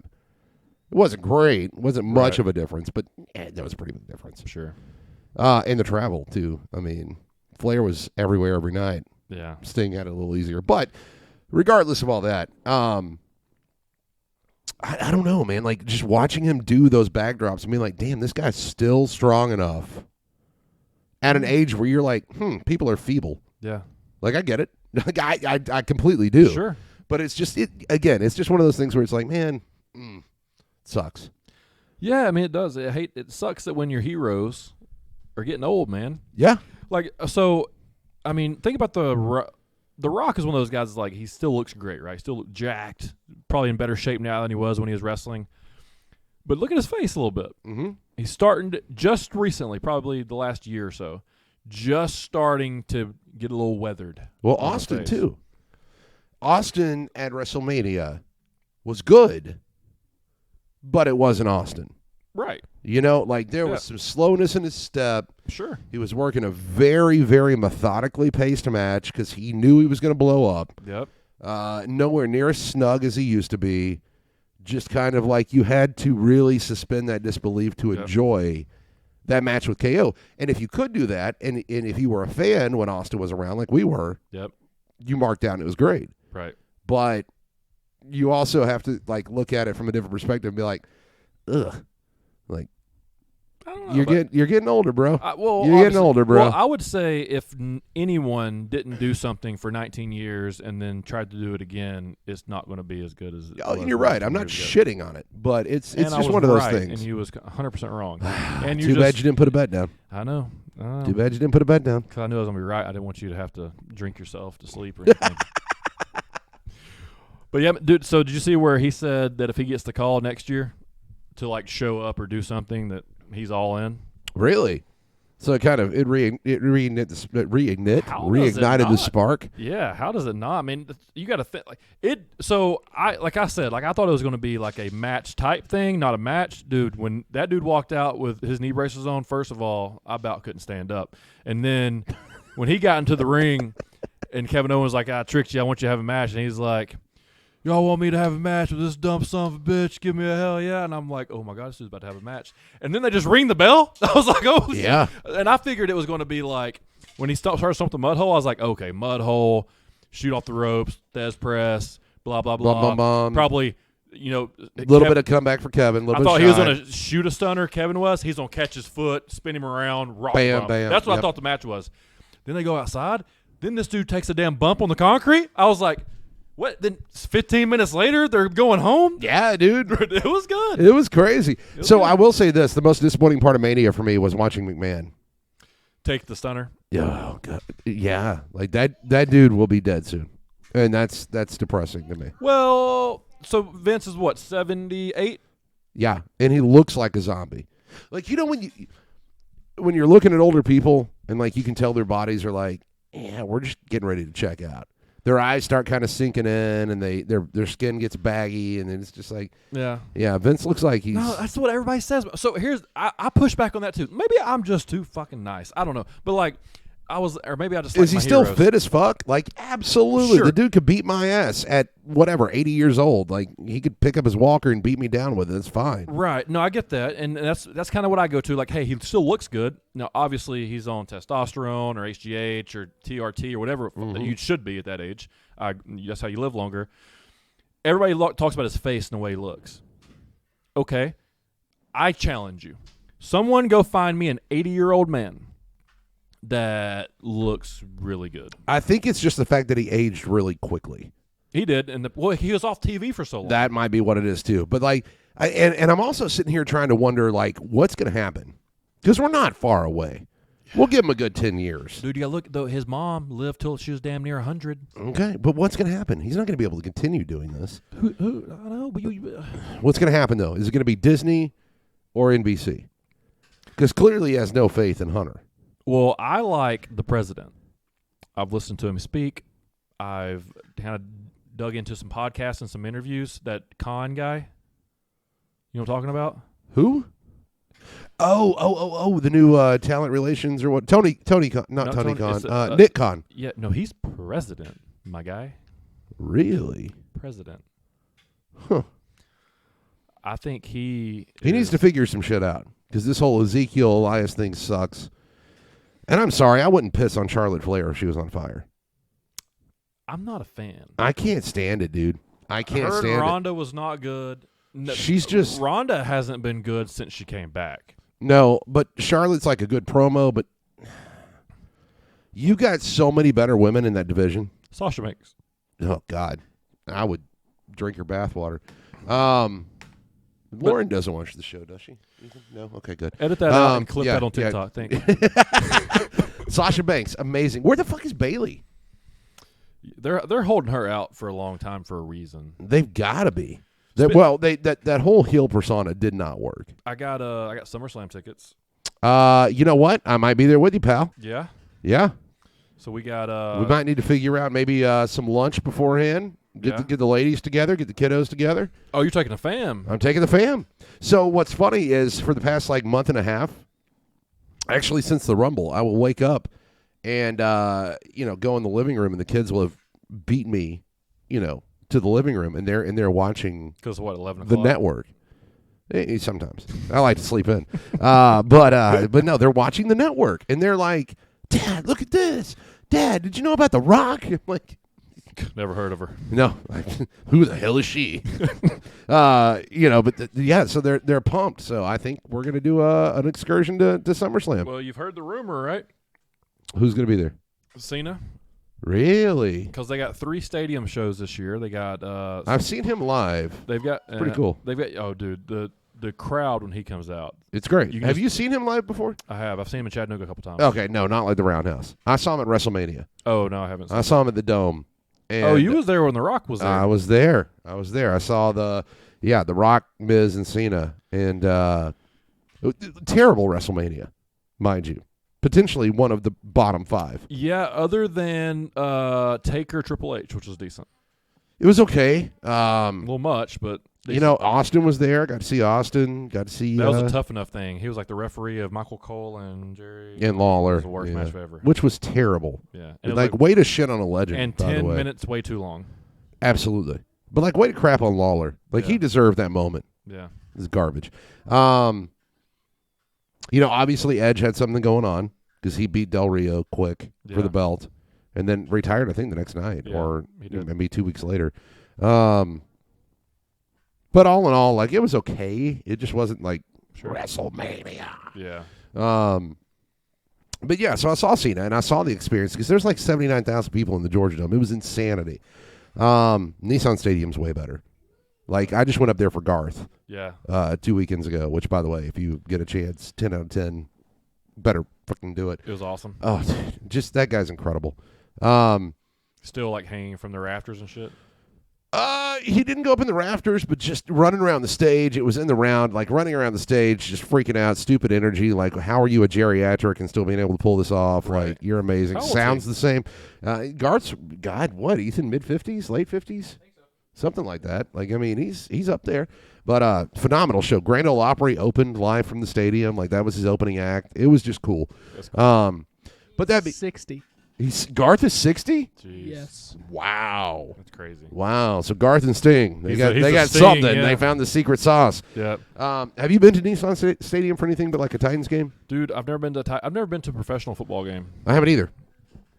[SPEAKER 4] It wasn't great. It wasn't much of a difference, but there was a pretty big difference.
[SPEAKER 1] Sure.
[SPEAKER 4] And the travel, too. I mean, Flair was everywhere every night.
[SPEAKER 1] Yeah.
[SPEAKER 4] Sting had it a little easier. But regardless of all that, I don't know, man. Like, just watching him do those backdrops and being like, damn, this guy's still strong enough at an age where you're like, people are feeble.
[SPEAKER 1] Yeah.
[SPEAKER 4] Like, I get it. Like, I completely do.
[SPEAKER 1] Sure.
[SPEAKER 4] But it's just, it's just one of those things where it's like, man, it sucks.
[SPEAKER 1] Yeah, I mean, it does. It sucks that when your heroes are getting old, man.
[SPEAKER 4] Yeah.
[SPEAKER 1] Like, so, I mean, think about the Rock is one of those guys that's like, he still looks great, right? Still look jacked, probably in better shape now than he was when he was wrestling. But look at his face a little bit.
[SPEAKER 4] Mm-hmm.
[SPEAKER 1] He's starting to, just recently, probably the last year or so, just starting to get a little weathered.
[SPEAKER 4] Well,
[SPEAKER 1] on his
[SPEAKER 4] Austin,
[SPEAKER 1] face.
[SPEAKER 4] too. Austin at WrestleMania was good, but it wasn't Austin.
[SPEAKER 1] Right.
[SPEAKER 4] You know, like there was some slowness in his step.
[SPEAKER 1] Sure.
[SPEAKER 4] He was working a very, very methodically paced match because he knew he was going to blow up.
[SPEAKER 1] Yep.
[SPEAKER 4] Nowhere near as snug as he used to be. Just kind of like you had to really suspend that disbelief to enjoy that match with KO. And if you could do that, and if you were a fan when Austin was around, like we were, you marked down it was great.
[SPEAKER 1] Right.
[SPEAKER 4] But you also have to like look at it from a different perspective and be like, ugh. Like,
[SPEAKER 1] I don't know,
[SPEAKER 4] you're getting older, bro.
[SPEAKER 1] Well,
[SPEAKER 4] you're getting older, bro.
[SPEAKER 1] Well, I would say if anyone didn't do something for 19 years and then tried to do it again, it's not going to be as good as it was.
[SPEAKER 4] You're right. I'm not shitting on it, but it's just one of those things.
[SPEAKER 1] And you was 100% wrong. And
[SPEAKER 4] Too bad you didn't put a bet down.
[SPEAKER 1] I know.
[SPEAKER 4] Too bad you didn't put a bet down.
[SPEAKER 1] Because I knew I was going to be right. I didn't want you to have to drink yourself to sleep or anything. But yeah, dude. So did you see where he said that if he gets the call next year to like show up or do something, that he's all in?
[SPEAKER 4] Really? So it kind of reignited the spark.
[SPEAKER 1] Yeah, how does it not? I mean, you got to think like it. So I said, I thought it was going to be like a match type thing, not a match, dude. When that dude walked out with his knee braces on, first of all, I about couldn't stand up, and then when he got into the ring, and Kevin Owens was like, "I tricked you. I want you to have a match," and he's like, "Y'all want me to have a match with this dumb son of a bitch? Give me a hell yeah." And I'm like, oh, my God, this dude's about to have a match. And then they just ring the bell. I was like, oh,
[SPEAKER 4] yeah.
[SPEAKER 1] Shit. And I figured it was going to be like, when he started something mud hole, I was like, okay, mud hole, shoot off the ropes, Thesz press, blah, blah, blah. Probably, a
[SPEAKER 4] little bit of comeback for Kevin.
[SPEAKER 1] I thought he was going to shoot a stunner. Kevin was. He's going to catch his foot, spin him around, rock
[SPEAKER 4] bam,
[SPEAKER 1] bump.
[SPEAKER 4] bam.
[SPEAKER 1] That's what I thought the match was. Then they go outside. Then this dude takes a damn bump on the concrete. I was like, what? Then 15 minutes later, they're going home?
[SPEAKER 4] Yeah, dude.
[SPEAKER 1] It was good.
[SPEAKER 4] It was crazy. I will say this. The most disappointing part of Mania for me was watching McMahon
[SPEAKER 1] take the stunner.
[SPEAKER 4] Oh, God. Yeah. Like, that dude will be dead soon. And that's depressing to me.
[SPEAKER 1] Well, so Vince is what, 78?
[SPEAKER 4] Yeah. And he looks like a zombie. Like, when you're looking at older people and, like, you can tell their bodies are like, yeah, we're just getting ready to check out. Their eyes start kind of sinking in, and their skin gets baggy, and then it's just like, yeah. Vince looks like he's.
[SPEAKER 1] No, that's what everybody says. So I push back on that too. Maybe I'm just too fucking nice. I don't know, but like maybe I just.
[SPEAKER 4] Is he still
[SPEAKER 1] heroes.
[SPEAKER 4] fit as fuck? Like, absolutely.
[SPEAKER 1] Sure.
[SPEAKER 4] The dude could beat my ass at whatever 80 years old. Like, he could pick up his walker and beat me down with it. It's fine.
[SPEAKER 1] Right. No, I get that, and that's kind of what I go to. Like, hey, he still looks good. Now, obviously, he's on testosterone or HGH or TRT or whatever you should be at that age. That's how you live longer. Everybody talks about his face and the way he looks. Okay. I challenge you. Someone go find me an 80-year-old man that looks really good.
[SPEAKER 4] I think it's just the fact that he aged really quickly.
[SPEAKER 1] He did, and he was off TV for so long.
[SPEAKER 4] That might be what it is too. But like, and I'm also sitting here trying to wonder like, what's going to happen? Because we're not far away. We'll give him a good 10 years.
[SPEAKER 1] Dude, you got to look, though. His mom lived till she was damn near 100.
[SPEAKER 4] Okay, but what's going to happen? He's not going to be able to continue doing this.
[SPEAKER 1] Who I don't know, but
[SPEAKER 4] what's going to happen though? Is it going to be Disney or NBC? Because clearly he has no faith in Hunter.
[SPEAKER 1] Well, I like the president. I've listened to him speak. I've kind of dug into some podcasts and some interviews. That Khan guy, you know what I'm talking about?
[SPEAKER 4] Who? Oh, the new talent relations or what? Tony Khan, not Tony Khan. Nick Khan.
[SPEAKER 1] Yeah, no, he's president, my guy.
[SPEAKER 4] Really?
[SPEAKER 1] President.
[SPEAKER 4] Huh.
[SPEAKER 1] I think he
[SPEAKER 4] needs to figure some shit out because this whole Ezekiel Elias thing sucks. And I'm sorry, I wouldn't piss on Charlotte Flair if she was on fire.
[SPEAKER 1] I'm not a fan.
[SPEAKER 4] I can't stand it, dude. I can't
[SPEAKER 1] Heard
[SPEAKER 4] stand
[SPEAKER 1] Ronda was not good. No,
[SPEAKER 4] She's just
[SPEAKER 1] Ronda hasn't been good since she came back.
[SPEAKER 4] No, but Charlotte's like a good promo, but you got so many better women in that division.
[SPEAKER 1] Sasha Banks.
[SPEAKER 4] Oh God, I would drink her bathwater. Lauren doesn't watch the show, does she? Ethan? No. Okay, good.
[SPEAKER 1] Edit that out and clip that on TikTok. Thank you.
[SPEAKER 4] Sasha Banks, amazing. Where the fuck is Bailey?
[SPEAKER 1] They're holding her out for a long time for a reason.
[SPEAKER 4] They've got to be. That whole heel persona did not work.
[SPEAKER 1] I got SummerSlam tickets.
[SPEAKER 4] You know what? I might be there with you, pal.
[SPEAKER 1] Yeah.
[SPEAKER 4] Yeah.
[SPEAKER 1] So we got
[SPEAKER 4] we might need to figure out maybe some lunch beforehand. Get the ladies together, get the kiddos together.
[SPEAKER 1] Oh, you're taking the fam.
[SPEAKER 4] I'm taking the fam. So what's funny is for the past month and a half, actually since the Rumble, I will wake up and go in the living room and the kids will have beat me, to the living room and they're watching
[SPEAKER 1] because what 11
[SPEAKER 4] the
[SPEAKER 1] o'clock?
[SPEAKER 4] network. Sometimes I like to sleep in, but no, they're watching the network and they're like, "Dad, look at this! Dad, did you know about The Rock?" I'm like,
[SPEAKER 1] never heard of her.
[SPEAKER 4] no, who the hell is she? So they're pumped. So I think we're gonna do an excursion to SummerSlam.
[SPEAKER 1] Well, you've heard the rumor, right?
[SPEAKER 4] Who's gonna be there?
[SPEAKER 1] Cena.
[SPEAKER 4] Really?
[SPEAKER 1] Because they got 3 stadium shows this year. They got.
[SPEAKER 4] I've seen him live.
[SPEAKER 1] They've got
[SPEAKER 4] pretty cool.
[SPEAKER 1] They've got the crowd when he comes out.
[SPEAKER 4] It's great.
[SPEAKER 1] You
[SPEAKER 4] Have you seen him live before?
[SPEAKER 1] I have. I've seen him in Chattanooga a couple times.
[SPEAKER 4] Okay, no, not like the Roundhouse. I saw him at Wrestlemania.
[SPEAKER 1] Oh no, I haven't.
[SPEAKER 4] I saw him at the Dome. And
[SPEAKER 1] you was there when The Rock was there.
[SPEAKER 4] I was there. I saw the Rock, Miz, and Cena, and terrible WrestleMania, mind you. Potentially one of the bottom 5.
[SPEAKER 1] Yeah, other than Taker Triple H, which was decent.
[SPEAKER 4] It was okay.
[SPEAKER 1] A little much, but decent.
[SPEAKER 4] Austin was there. Got to see Austin. Got to see.
[SPEAKER 1] That was a tough enough thing. He was like the referee of Michael Cole and Jerry.
[SPEAKER 4] And Lawler.
[SPEAKER 1] It was the worst match ever.
[SPEAKER 4] Which was terrible.
[SPEAKER 1] Yeah. And
[SPEAKER 4] Way to shit on a legend.
[SPEAKER 1] And
[SPEAKER 4] by
[SPEAKER 1] 10
[SPEAKER 4] the way.
[SPEAKER 1] minutes way too long.
[SPEAKER 4] Absolutely. But way to crap on Lawler. He deserved that moment.
[SPEAKER 1] Yeah.
[SPEAKER 4] It's garbage. Obviously Edge had something going on because he beat Del Rio quick for the belt and then retired, I think, the next night or maybe 2 weeks later. But all in all, it was okay. It just wasn't WrestleMania.
[SPEAKER 1] Yeah.
[SPEAKER 4] But yeah, so I saw Cena and I saw the experience because there's 79,000 people in the Georgia Dome. It was insanity. Nissan Stadium's way better. I just went up there for Garth.
[SPEAKER 1] Yeah.
[SPEAKER 4] 2 weekends ago, which, by the way, if you get a chance, 10 out of 10, better fucking do it.
[SPEAKER 1] It was awesome.
[SPEAKER 4] Oh, just that guy's incredible.
[SPEAKER 1] Still hanging from the rafters and shit.
[SPEAKER 4] He didn't go up in the rafters, but just running around the stage. It was in the round, running around the stage, just freaking out, stupid energy. How are you a geriatric and still being able to pull this off?
[SPEAKER 1] Right.
[SPEAKER 4] You're amazing. Sounds the same. Garth's, Ethan, mid-50s, late 50s? Something like that. He's up there. But phenomenal show. Grand Ole Opry opened live from the stadium. That was his opening act. It was just cool.
[SPEAKER 1] Cool.
[SPEAKER 4] But that'd be
[SPEAKER 3] 60.
[SPEAKER 4] Garth is 60?
[SPEAKER 1] Jeez.
[SPEAKER 3] Yes.
[SPEAKER 4] Wow.
[SPEAKER 1] That's crazy.
[SPEAKER 4] Wow. So Garth and Sting, they
[SPEAKER 1] He's
[SPEAKER 4] got
[SPEAKER 1] a Sting,
[SPEAKER 4] something.
[SPEAKER 1] yeah.
[SPEAKER 4] They found the secret sauce.
[SPEAKER 1] Yeah.
[SPEAKER 4] Have you been to Nissan Stadium for anything but a Titans game?
[SPEAKER 1] Dude, I've never been to a professional football game.
[SPEAKER 4] I haven't either.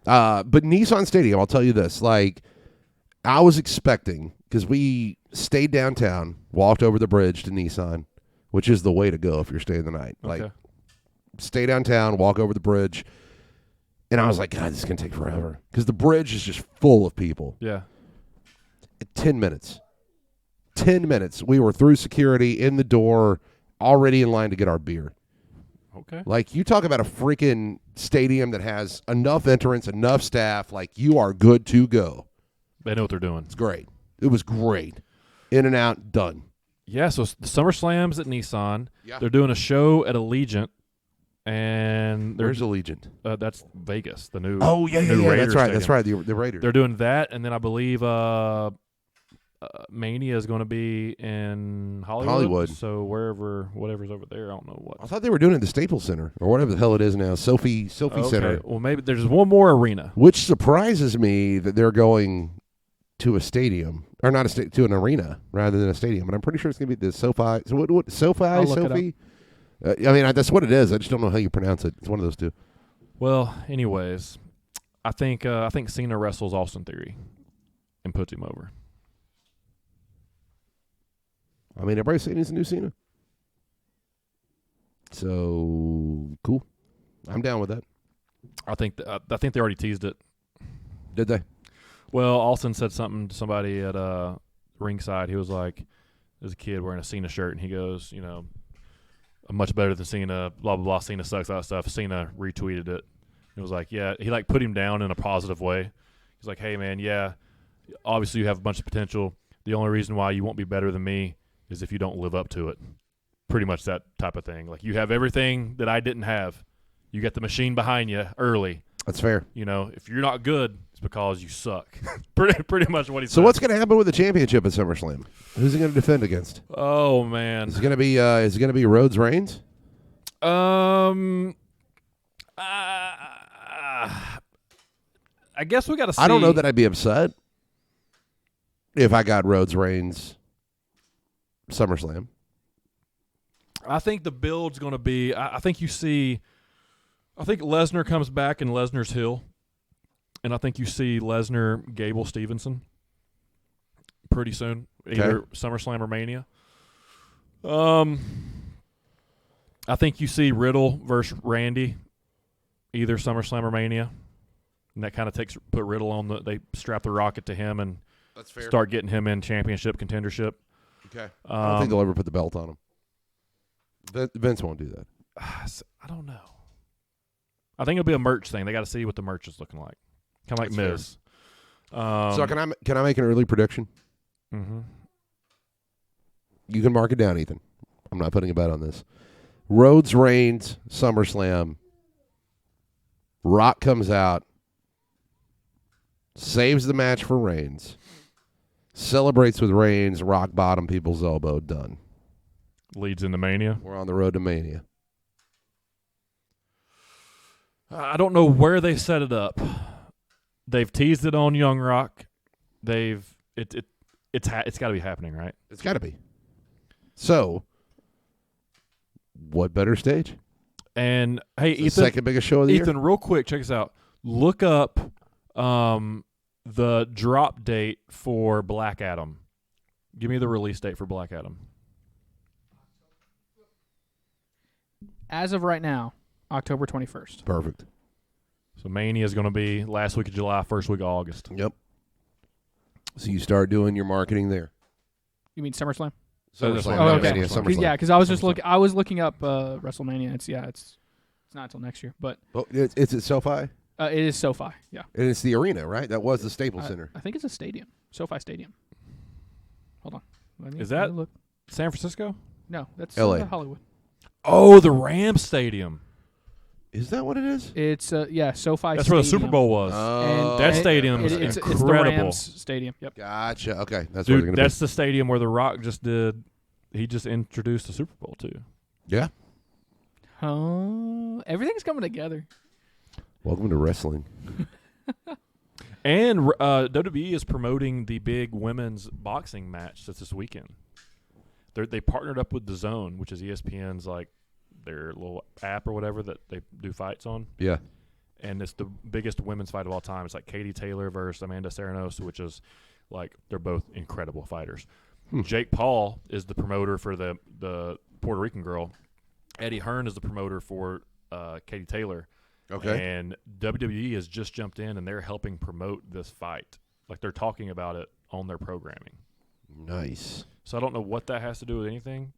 [SPEAKER 4] But Nissan Stadium, I'll tell you this. I was expecting, because we stayed downtown, walked over the bridge to Nissan, which is the way to go if you're staying the night.
[SPEAKER 1] Okay.
[SPEAKER 4] Stay downtown, walk over the bridge. And I was like, God, this is going to take forever. Because the bridge is just full of people.
[SPEAKER 1] Yeah.
[SPEAKER 4] 10 minutes. 10 minutes. We were through security, in the door, already in line to get our beer.
[SPEAKER 1] Okay.
[SPEAKER 4] You talk about a freaking stadium that has enough entrance, enough staff, you are good to go.
[SPEAKER 1] They know what they're doing.
[SPEAKER 4] It's great. It was great. In and out, done.
[SPEAKER 1] Yeah, so the SummerSlam's at Nissan.
[SPEAKER 4] Yeah.
[SPEAKER 1] They're doing a show at Allegiant. And
[SPEAKER 4] Where's Allegiant?
[SPEAKER 1] That's Vegas, the new.
[SPEAKER 4] Oh, yeah.
[SPEAKER 1] Raiders
[SPEAKER 4] That's right.
[SPEAKER 1] Stadium.
[SPEAKER 4] The Raiders.
[SPEAKER 1] They're doing that, and then I believe Mania is going to be in Hollywood. So whatever's over there, I don't know what.
[SPEAKER 4] I thought they were doing it at the Staples Center or whatever the hell it is now, Sophie Center.
[SPEAKER 1] Well, maybe there's one more arena.
[SPEAKER 4] Which surprises me that they're going to a stadium or not to an arena rather than a stadium. But I'm pretty sure it's going to be the SoFi. So what
[SPEAKER 3] I'll look
[SPEAKER 4] Sophie? That's what it is. I just don't know how you pronounce it. It's one of those two.
[SPEAKER 1] Well, anyways, I think Cena wrestles Austin Theory and puts him over.
[SPEAKER 4] I mean, everybody's saying he's a new Cena. So cool. I'm down with that.
[SPEAKER 1] I think they already teased it.
[SPEAKER 4] Did they?
[SPEAKER 1] Well, Austin said something to somebody at ringside. He was like, there's a kid wearing a Cena shirt, and he goes, you know, I'm much better than Cena, blah, blah, blah. Cena sucks, all that stuff. Cena retweeted it. It was like, yeah, he like put him down in a positive way. He's like, hey, man, yeah, obviously you have a bunch of potential. The only reason why you won't be better than me is if you don't live up to it. Pretty much that type of thing. Like, you have everything that I didn't have. You got the machine behind you early.
[SPEAKER 4] That's fair.
[SPEAKER 1] You know, if you're not good, it's because you suck. pretty much what he said.
[SPEAKER 4] So what's going to happen with the championship at SummerSlam? Who's he going to defend against?
[SPEAKER 1] Oh, man.
[SPEAKER 4] Is it going to be Rhodes Reigns?
[SPEAKER 1] I guess we got to see.
[SPEAKER 4] I don't know that I'd be upset if I got Rhodes Reigns SummerSlam.
[SPEAKER 1] I think the build's going to be. I think Lesnar comes back and Lesnar's heel, and I think you see Lesnar Gable Stevenson pretty soon, either SummerSlam or Mania. I think you see Riddle versus Randy, either SummerSlam or Mania, and that kind of put Riddle on they strap the rocket to him and
[SPEAKER 4] That's fair.
[SPEAKER 1] start getting him in championship contendership.
[SPEAKER 4] Okay. I don't think they'll ever put the belt on him. Vince won't do that.
[SPEAKER 1] I don't know. I think it'll be a merch thing. They got to see what the merch is looking like, kind of like
[SPEAKER 4] That's
[SPEAKER 1] Miz.
[SPEAKER 4] So can I make an early prediction?
[SPEAKER 1] Mm-hmm.
[SPEAKER 4] You can mark it down, Ethan. I'm not putting a bet on this. Rhodes Reigns SummerSlam. Rock comes out, saves the match for Reigns, celebrates with Reigns, rock bottom, people's elbow, done.
[SPEAKER 1] Leads into Mania.
[SPEAKER 4] We're on the road to Mania.
[SPEAKER 1] I don't know where they set it up. They've teased it on Young Rock. It's got to be happening, right?
[SPEAKER 4] It's got to be. So, what better stage?
[SPEAKER 1] And hey,
[SPEAKER 4] It's the
[SPEAKER 1] Ethan,
[SPEAKER 4] second biggest show of the
[SPEAKER 1] Ethan, real quick, check this out. Look up the drop date for Black Adam. Give me the release date for Black Adam.
[SPEAKER 3] As of right now, October 21st.
[SPEAKER 4] year. Perfect.
[SPEAKER 1] So Mania is going to be last week of July, first week of August.
[SPEAKER 4] Yep. So you start doing your marketing there.
[SPEAKER 3] You mean SummerSlam?
[SPEAKER 4] SummerSlam.
[SPEAKER 3] Oh, okay.
[SPEAKER 4] Mania, SummerSlam.
[SPEAKER 3] Yeah, because I was just I was looking up Wrestlemania. It's not until next year, but
[SPEAKER 4] Oh, it's at SoFi?
[SPEAKER 3] it is SoFi. Yeah,
[SPEAKER 4] And it's the arena, right? That was the Staples Center.
[SPEAKER 3] I think it's a stadium, SoFi Stadium. Hold on,
[SPEAKER 1] Is that-
[SPEAKER 3] look?
[SPEAKER 1] San Francisco?
[SPEAKER 3] No, that's
[SPEAKER 4] LA.
[SPEAKER 3] Hollywood.
[SPEAKER 1] Oh, the Rams Stadium.
[SPEAKER 4] Is that what it is?
[SPEAKER 3] It's SoFi.
[SPEAKER 1] That's where the
[SPEAKER 3] Stadium.
[SPEAKER 1] Super Bowl was.
[SPEAKER 3] And
[SPEAKER 1] That stadium is
[SPEAKER 3] it's the
[SPEAKER 1] incredible.
[SPEAKER 3] Rams Stadium. Yep.
[SPEAKER 4] Gotcha. Okay, that's where they're
[SPEAKER 1] Dude,
[SPEAKER 4] going
[SPEAKER 1] that's
[SPEAKER 4] to
[SPEAKER 1] the stadium where The Rock just did. He just introduced the Super Bowl too.
[SPEAKER 4] be. Yeah.
[SPEAKER 3] Everything's coming together.
[SPEAKER 4] Welcome to wrestling.
[SPEAKER 1] And WWE is promoting the big women's boxing match that's this weekend. They partnered up with DAZN, which is ESPN's like their little app or whatever that they do fights on.
[SPEAKER 4] Yeah.
[SPEAKER 1] And it's the biggest women's fight of all time. It's like Katie Taylor versus Amanda Serranos, which is like they're both incredible fighters. Jake Paul is the promoter for the Puerto Rican girl. Eddie Hearn is the promoter for Katie Taylor.
[SPEAKER 4] Okay.
[SPEAKER 1] And WWE has just jumped in and they're helping promote this fight. Like they're talking about it on their programming.
[SPEAKER 4] Nice.
[SPEAKER 1] So I don't know what that has to do with anything,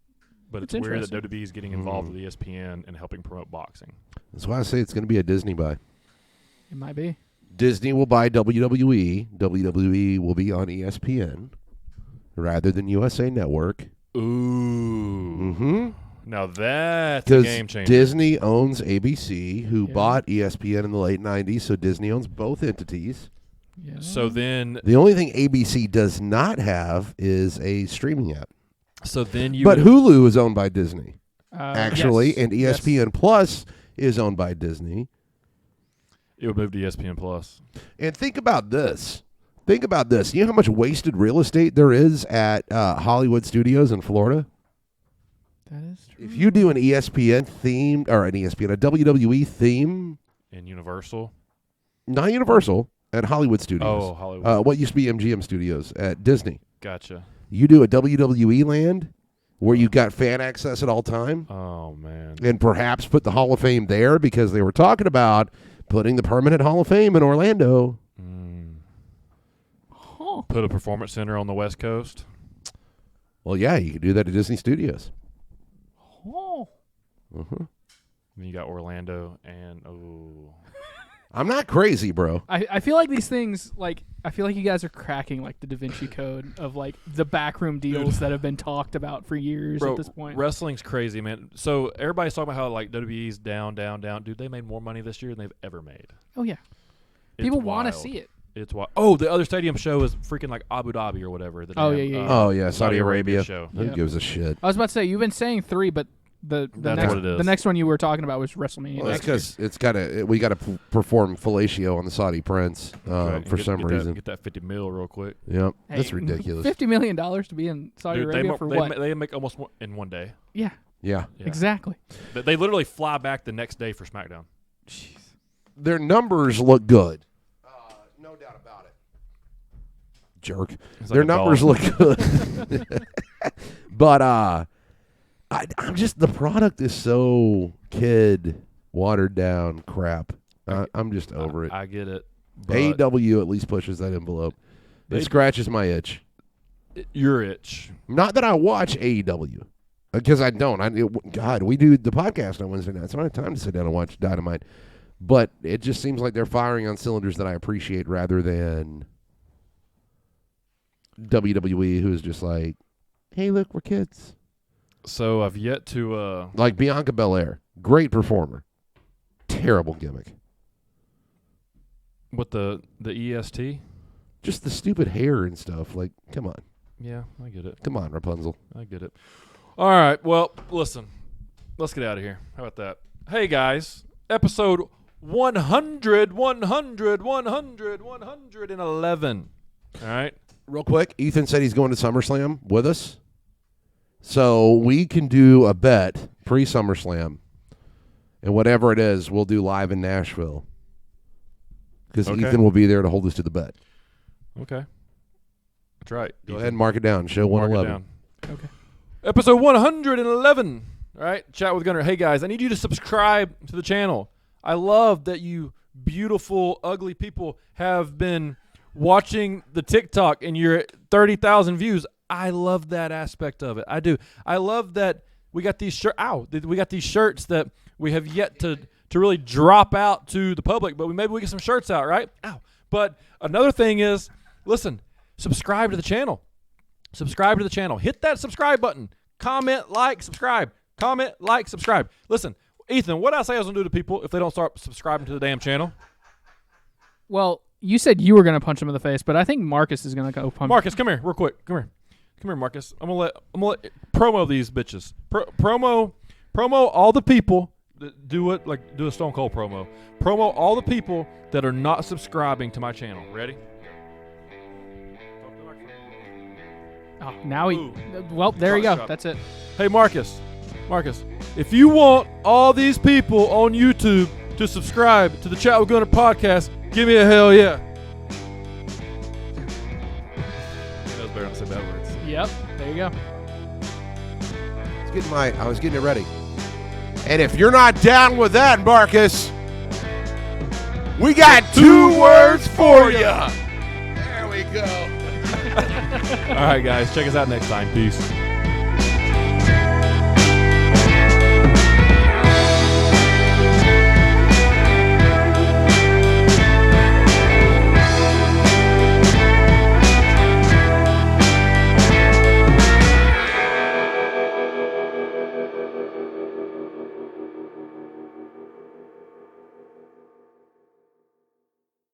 [SPEAKER 1] but it's weird that WWE is getting involved with ESPN and helping promote boxing.
[SPEAKER 4] That's why I say it's going to be a Disney buy.
[SPEAKER 3] It might be.
[SPEAKER 4] Disney will buy WWE. WWE will be on ESPN rather than USA Network.
[SPEAKER 1] Ooh.
[SPEAKER 4] Mm-hmm.
[SPEAKER 1] Now that's a game changer.
[SPEAKER 4] Disney owns ABC, who bought ESPN in the late 90s, so Disney owns both entities.
[SPEAKER 3] Yeah.
[SPEAKER 1] So then
[SPEAKER 4] The only thing ABC does not have is a streaming app.
[SPEAKER 1] you
[SPEAKER 4] But Hulu is owned by Disney, actually,
[SPEAKER 3] yes.
[SPEAKER 4] and ESPN Plus is owned by Disney.
[SPEAKER 1] it would move to ESPN Plus.
[SPEAKER 4] And think about this. You know how much wasted real estate there is at Hollywood Studios in Florida?
[SPEAKER 3] That is true.
[SPEAKER 4] If you do an ESPN theme or a WWE theme
[SPEAKER 1] in Universal.
[SPEAKER 4] Not Universal, at Hollywood Studios.
[SPEAKER 1] Oh, Hollywood.
[SPEAKER 4] What used to be MGM Studios at Disney.
[SPEAKER 1] Gotcha.
[SPEAKER 4] You do a WWE land where you got fan access at all time,
[SPEAKER 1] Oh, man.
[SPEAKER 4] and perhaps put the Hall of Fame there because they were talking about putting the permanent Hall of Fame in Orlando.
[SPEAKER 1] Put a performance center on the West Coast.
[SPEAKER 4] Well, yeah, you could do that at Disney Studios.
[SPEAKER 3] Oh.
[SPEAKER 4] Uh-huh.
[SPEAKER 1] Then you got Orlando and
[SPEAKER 4] I'm not crazy, bro.
[SPEAKER 3] I feel like these things, like, I feel like you guys are cracking, like, the Da Vinci Code of, like, the backroom deals that have been talked about for years
[SPEAKER 1] bro,
[SPEAKER 3] at this point.
[SPEAKER 1] Wrestling's crazy, man. So everybody's talking about how like WWE's down. Dude, they made more money this year than they've ever made.
[SPEAKER 3] Oh, yeah.
[SPEAKER 1] It's
[SPEAKER 3] People want to
[SPEAKER 1] wild.
[SPEAKER 3] see it.
[SPEAKER 1] It's wild. Oh, the other stadium show is freaking like Abu Dhabi or whatever.
[SPEAKER 3] Oh, yeah.
[SPEAKER 4] Oh, yeah, Saudi
[SPEAKER 1] Arabia
[SPEAKER 4] Arabia.
[SPEAKER 1] show.
[SPEAKER 4] Who
[SPEAKER 3] Yep.
[SPEAKER 4] gives a shit?
[SPEAKER 3] I was about to say, you've been saying 3, but the
[SPEAKER 1] That's
[SPEAKER 3] next
[SPEAKER 1] what it is.
[SPEAKER 3] the next one you were talking about was WrestleMania.
[SPEAKER 4] Well,
[SPEAKER 3] next
[SPEAKER 4] it's
[SPEAKER 3] year.
[SPEAKER 4] because we got to perform fellatio on the Saudi prince
[SPEAKER 1] Right,
[SPEAKER 4] for
[SPEAKER 1] get-
[SPEAKER 4] some
[SPEAKER 1] get
[SPEAKER 4] reason.
[SPEAKER 1] Get that 50 mil real quick.
[SPEAKER 4] Yep,
[SPEAKER 3] Hey,
[SPEAKER 4] that's ridiculous.
[SPEAKER 3] $50 million to be in Saudi
[SPEAKER 1] Dude,
[SPEAKER 3] Arabia for
[SPEAKER 1] they
[SPEAKER 3] what?
[SPEAKER 1] they make almost more in one day.
[SPEAKER 3] Yeah,
[SPEAKER 4] Yeah,
[SPEAKER 1] Yeah.
[SPEAKER 3] exactly.
[SPEAKER 1] They literally fly back the next day for SmackDown.
[SPEAKER 3] Jeez.
[SPEAKER 4] their numbers look good. No doubt about it. Jerk.
[SPEAKER 1] It's like
[SPEAKER 4] Their
[SPEAKER 1] a
[SPEAKER 4] numbers
[SPEAKER 1] dog.
[SPEAKER 4] look good. But I'm just, the product is so kid watered down crap. I'm just over it.
[SPEAKER 1] I get it. But
[SPEAKER 4] AEW at least pushes that envelope.
[SPEAKER 1] They-
[SPEAKER 4] It scratches my itch.
[SPEAKER 1] your itch.
[SPEAKER 4] Not that I watch AEW, because I don't. God, we do the podcast on Wednesday nights. I don't have time to sit down and watch Dynamite. But it just seems like they're firing on cylinders that I appreciate rather than WWE, who is just like, hey, look, we're kids.
[SPEAKER 1] So I've yet to.
[SPEAKER 4] Like Bianca Belair, great performer, terrible gimmick.
[SPEAKER 1] With the EST.
[SPEAKER 4] Just the stupid hair and stuff. Like, come on.
[SPEAKER 1] Yeah, I get it.
[SPEAKER 4] Come on, Rapunzel.
[SPEAKER 1] I get it. All right. Well, listen. Let's get out of here. How about that? Hey, guys. Episode 111. All right.
[SPEAKER 4] Real quick, Ethan said he's going to SummerSlam with us. So we can do a bet pre-SummerSlam. And whatever it is, we'll do live in Nashville. Because
[SPEAKER 1] Okay.
[SPEAKER 4] Ethan will be there to hold us to the bet.
[SPEAKER 1] Okay. That's right.
[SPEAKER 4] Go ahead and mark it down. Show
[SPEAKER 1] Mark it
[SPEAKER 4] 111.
[SPEAKER 1] down.
[SPEAKER 3] Okay.
[SPEAKER 1] Episode 111. All right. Chat with Gunner. Hey, guys, I need you to subscribe to the channel. I love that you beautiful, ugly people have been watching the TikTok and you're at 30,000 views. I love that aspect of it. I do. I love that we got these we got these shirts that we have yet to really drop out to the public, but maybe we get some shirts out, right? Ow. But another thing is, listen, subscribe to the channel. Subscribe to the channel. Hit that subscribe button. Comment, like, subscribe. Comment, like, subscribe. Listen, Ethan, what I say I was going to do to people if they don't start subscribing to the damn channel?
[SPEAKER 3] Well, you said you were going to punch him in the face, but I think Marcus is going to go punch.
[SPEAKER 1] Marcus, come here, real quick. Come here, Marcus. I'm gonna let promo these bitches. Promo all the people that do it, like do a Stone Cold promo. Promo all the people that are not subscribing to my channel. Ready?
[SPEAKER 3] Oh, now he.
[SPEAKER 1] Ooh.
[SPEAKER 3] Well, there you go.
[SPEAKER 1] Shut up.
[SPEAKER 3] That's it.
[SPEAKER 1] Hey, Marcus, if you want all these people on YouTube to subscribe to the Chat with Gunner podcast, give me a hell yeah. That was better not say bad words.
[SPEAKER 3] Yep. There you go.
[SPEAKER 4] I was getting it ready. And if you're not down with that, Marcus, we got two words for you. There we go.
[SPEAKER 1] All right, guys, check us out next time. Peace.